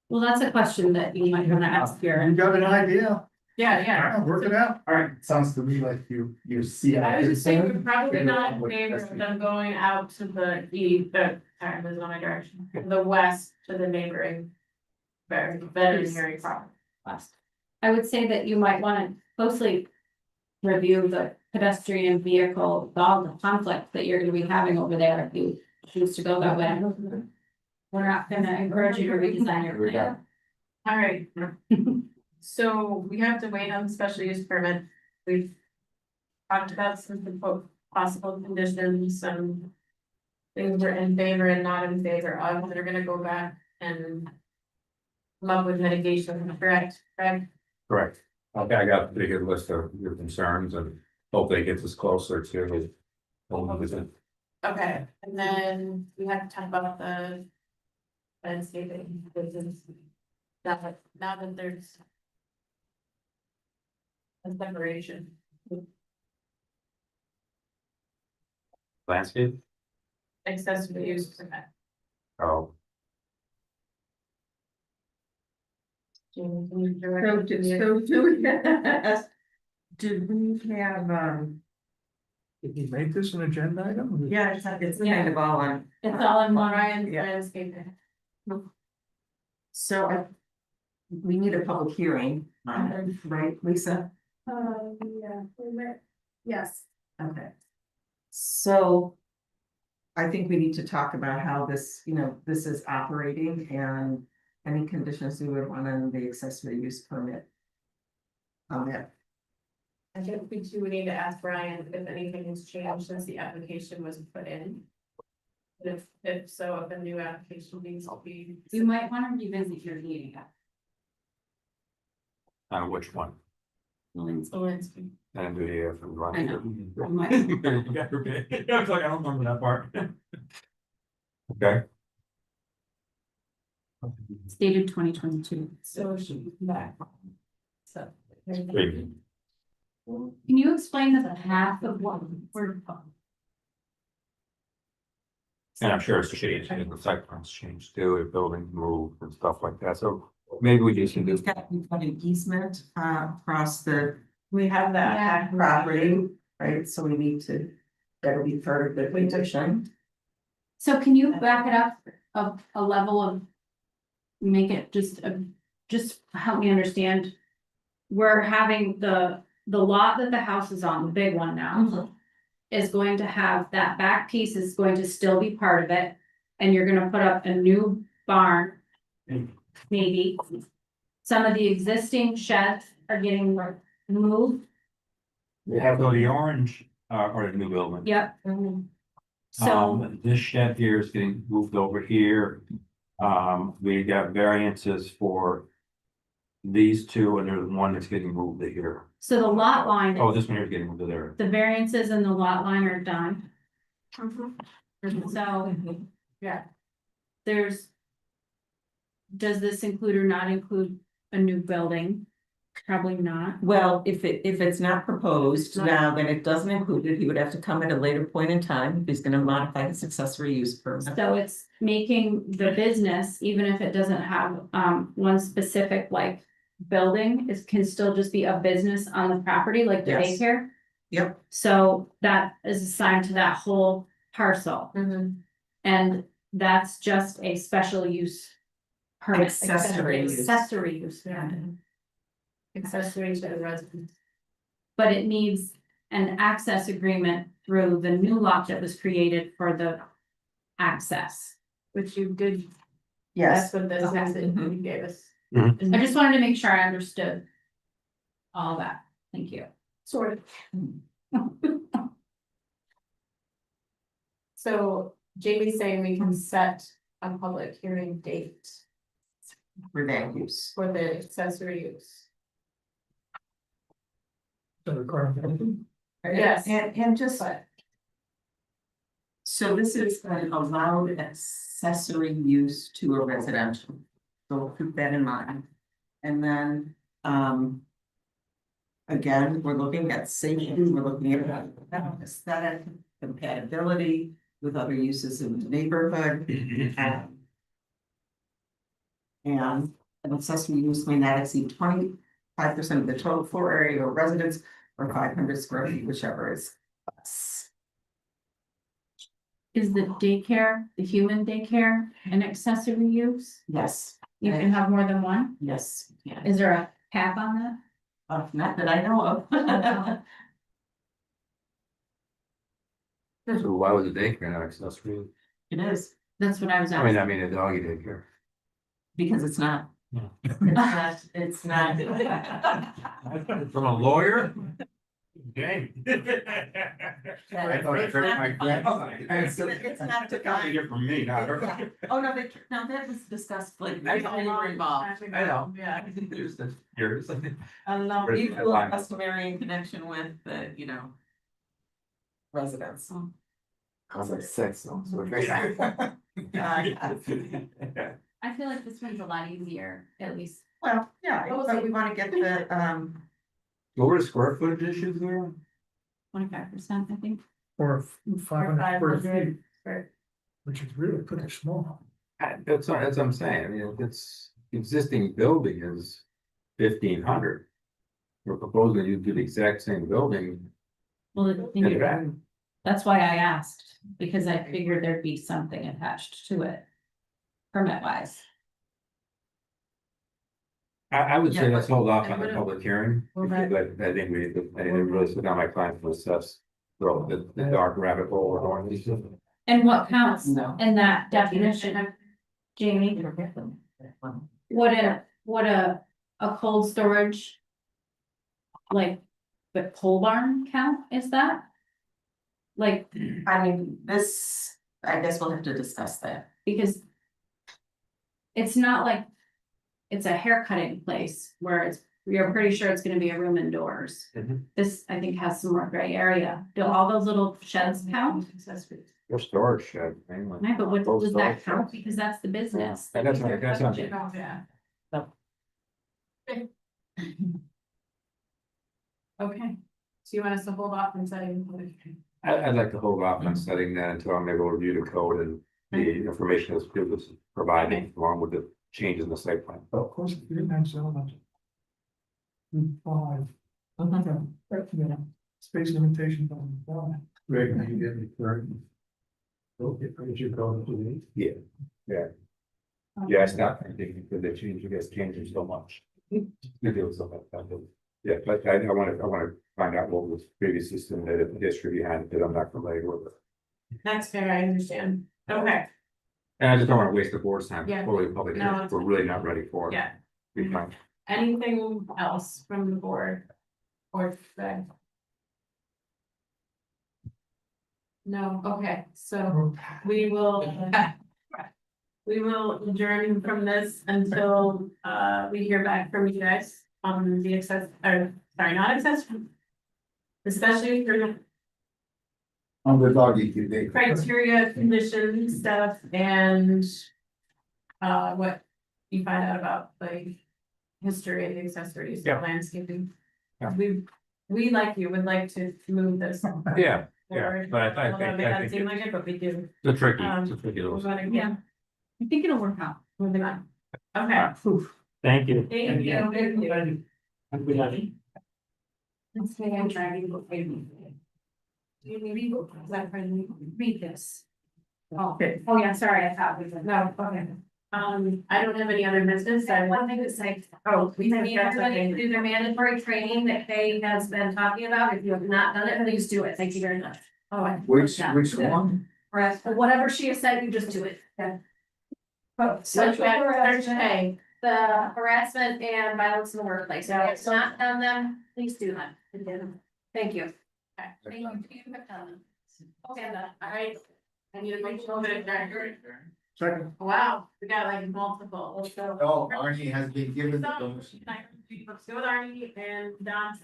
Well, that's a question that you might wanna ask you here. got an idea? Yeah, Work it out. Alright, Sounds to me like you see. I was just saying, we're probably Figure not out in what favor best of we- them going out to the sorry, I'm losing my direction, the west to the neighboring. Veterinary property. West. I would say that you might wanna closely review the pedestrian vehicle dog conflict that you're gonna be having over there if you choose to go that way. We're not gonna encourage you to redesign your plan. All right. So we have to wait on the special use permit. We've talked about some possible conditions, some things we're in favor and not in favor of, that are gonna go back and come up with mitigation, correct? Correct. Okay, I got a pretty good list of your concerns and hopefully it gets us closer to. Okay, and then we have to talk about the landscaping business. Now that there's A separation. Landscape? Accessory use permit. Oh, Jamie, can you direct So, me to the- did we have, Did you make this an agenda item? yeah, it's kind of all on. It's all in Ryan's Yeah. landscaping. So we need a public hearing, right, Lisa? Yeah, yes. Okay. So I think we need to talk about how this, this is operating and any conditions we would want on the accessory use permit. On that. I think we too need to ask Brian if anything has changed since the application was put in. And if so, if a new application needs to be. You might want to revisit your meeting. which one? Zelensky. And do you have to run? I know. I was like, I don't remember that part. Okay. It's dated 2022. So she back. So. Great. Can you explain the path of what we're? And I'm sure it's changed, and the site plans changed too, if buildings moved and stuff like that, so maybe we just can do. We've got an easement across the We have that. property, right? So we need to, that'll be part of the petition. So can you back it up a level of? Make it just help me understand. We're having the lot that the house is on, the big one now. Is going to have, that back piece is going to still be part of it. And you're gonna put up a new barn. Maybe. Some of the existing sheds are getting removed. So the orange, or the new building. Yep. So, This shed here is getting moved over here. We got variances for these two, and there's one that's getting moved to here. so the lot line, Oh, this one here is getting moved to there. the variances and the lot line are done. So, Yeah. there's. Does this include or not include a new building? Probably not. Well, if it's not proposed now, then it doesn't include it. He would have to come at a later point in time if he's gonna modify his accessory use permit. So it's making the business, even if it doesn't have one specific like building, it can still just be a business on the property, like the Yes. daycare. Yep. So that is assigned to that whole parcel, and that's just a special use. Permit. Accessory use. Accessory use, Yeah. Accessory to the residence. but it needs an access agreement through the new lot that was created for the access. Which you did, Yes, that's what this Okay. message you gave us. I just wanted to make sure I understood all that. Thank you. Sort of. So Jamie's saying we can set a public hearing date for that use. for the accessory use. Yes. And just, But so this is an allowed accessory use to a residential. So keep that in mind. And then, again, we're looking at safety, we're looking at aesthetic compatibility with other uses in the neighborhood. And an accessory use may not exceed 25% of the total floor area of residence or 500 square feet, whichever is less. Is the daycare, the human daycare, an accessory use? Yes. You can have more than one? Yes, yeah. Is there a cap on that? Not that I know of. So why was the daycare not accessory? It is, That's what I was I asking. mean, a doggy daycare. because it's not. Yeah. It's not. From a lawyer? Okay. I thought I heard my friend. It's not to Got to hear from me, not her. Oh, no, that was discussed like. I know. when we were involved. I know. Yeah. Here's the, yours. Usual and customary in connection with the, residents. I was like six, so it's I feel like this one's a lot easier, at least. Well, yeah, but we wanna get the, What were the square footage issues there? 25%, I think. Or 500 square feet, Square. which is really pretty small. That's what I'm saying, I mean, if it's existing building is 1,500. We're proposing you do the exact same building Well, in the back. that's why I asked, because I figured there'd be something attached to it. Permit wise. I would say Yeah, let's but- hold off and on the what if- public hearing, Well, because I think I didn't really sit down my client to assess the dark rabbit hole we're going into. And what counts No. in that definition, Jamie? Would a cold storage? Like, the pole barn count, is that? Like, I mean, this, I guess we'll have to discuss that. because. It's not like. It's a hair cutting place where you're pretty sure it's gonna be a room indoors. Mhm. This, I think, has some more gray area. Do all those little sheds count? Your storage shed, mainly. Right, but what Those does that storage count? sheds. Because that's the business. And that's what- that's what- Yeah. Okay, so you want us to hold off and say. I'd like to hold off on setting that until I'm able to review the code and the information that's providing along with the changes in the site plan. Of course, if you didn't have so much. 5. Yeah, space limitations on the plan. Greg, can you get me correct? Okay, put your code to me. Yeah, it's not, I think, because they change, you guys change them so much. You do something like that. Yeah, but I wanna find out what was previous system, the history behind it, that I'm not familiar with. That's fair, I understand. Okay, And I just don't wanna waste the board's time, Yeah. fully public, No, hearing. it's We're fine. really not ready for it. yeah. Be fine. Anything else from the board? Or today? No, okay, so we will. We will adjourn from this until we hear back from you guys on the not access. Especially for On the doggy today. criteria, condition stuff and. What you find out about like history of the accessories, the Yeah. landscaping. Yeah. We like you would like to move this. Yeah, forward. but I Although think- it may I not think seem like it, but we do. it's a tricky, We little. wanna Yeah. get I think it'll work out. moving on. Okay, Thank you. thank you. Let's say I'm trying to read this. Okay. Oh, yeah, sorry, I thought we were. No, okay. I don't have any other business. I have one thing to say. Oh, We need everybody to do their mandatory training that Kay has been talking about. If you have not done it, please do it. Thank you very much. Oh, Which Yeah. one? Or whatever she has said, you just do it. Okay. Search pay. The harassment and violence in the workplace. If you have not done them, please do them. Thank you. Okay. Thank you. Okay, All right. I need to make sure that it's Second. wow, we got like multiple. Let's go. Oh, Arnie has been given the So, permission. let's go with Arnie and Don.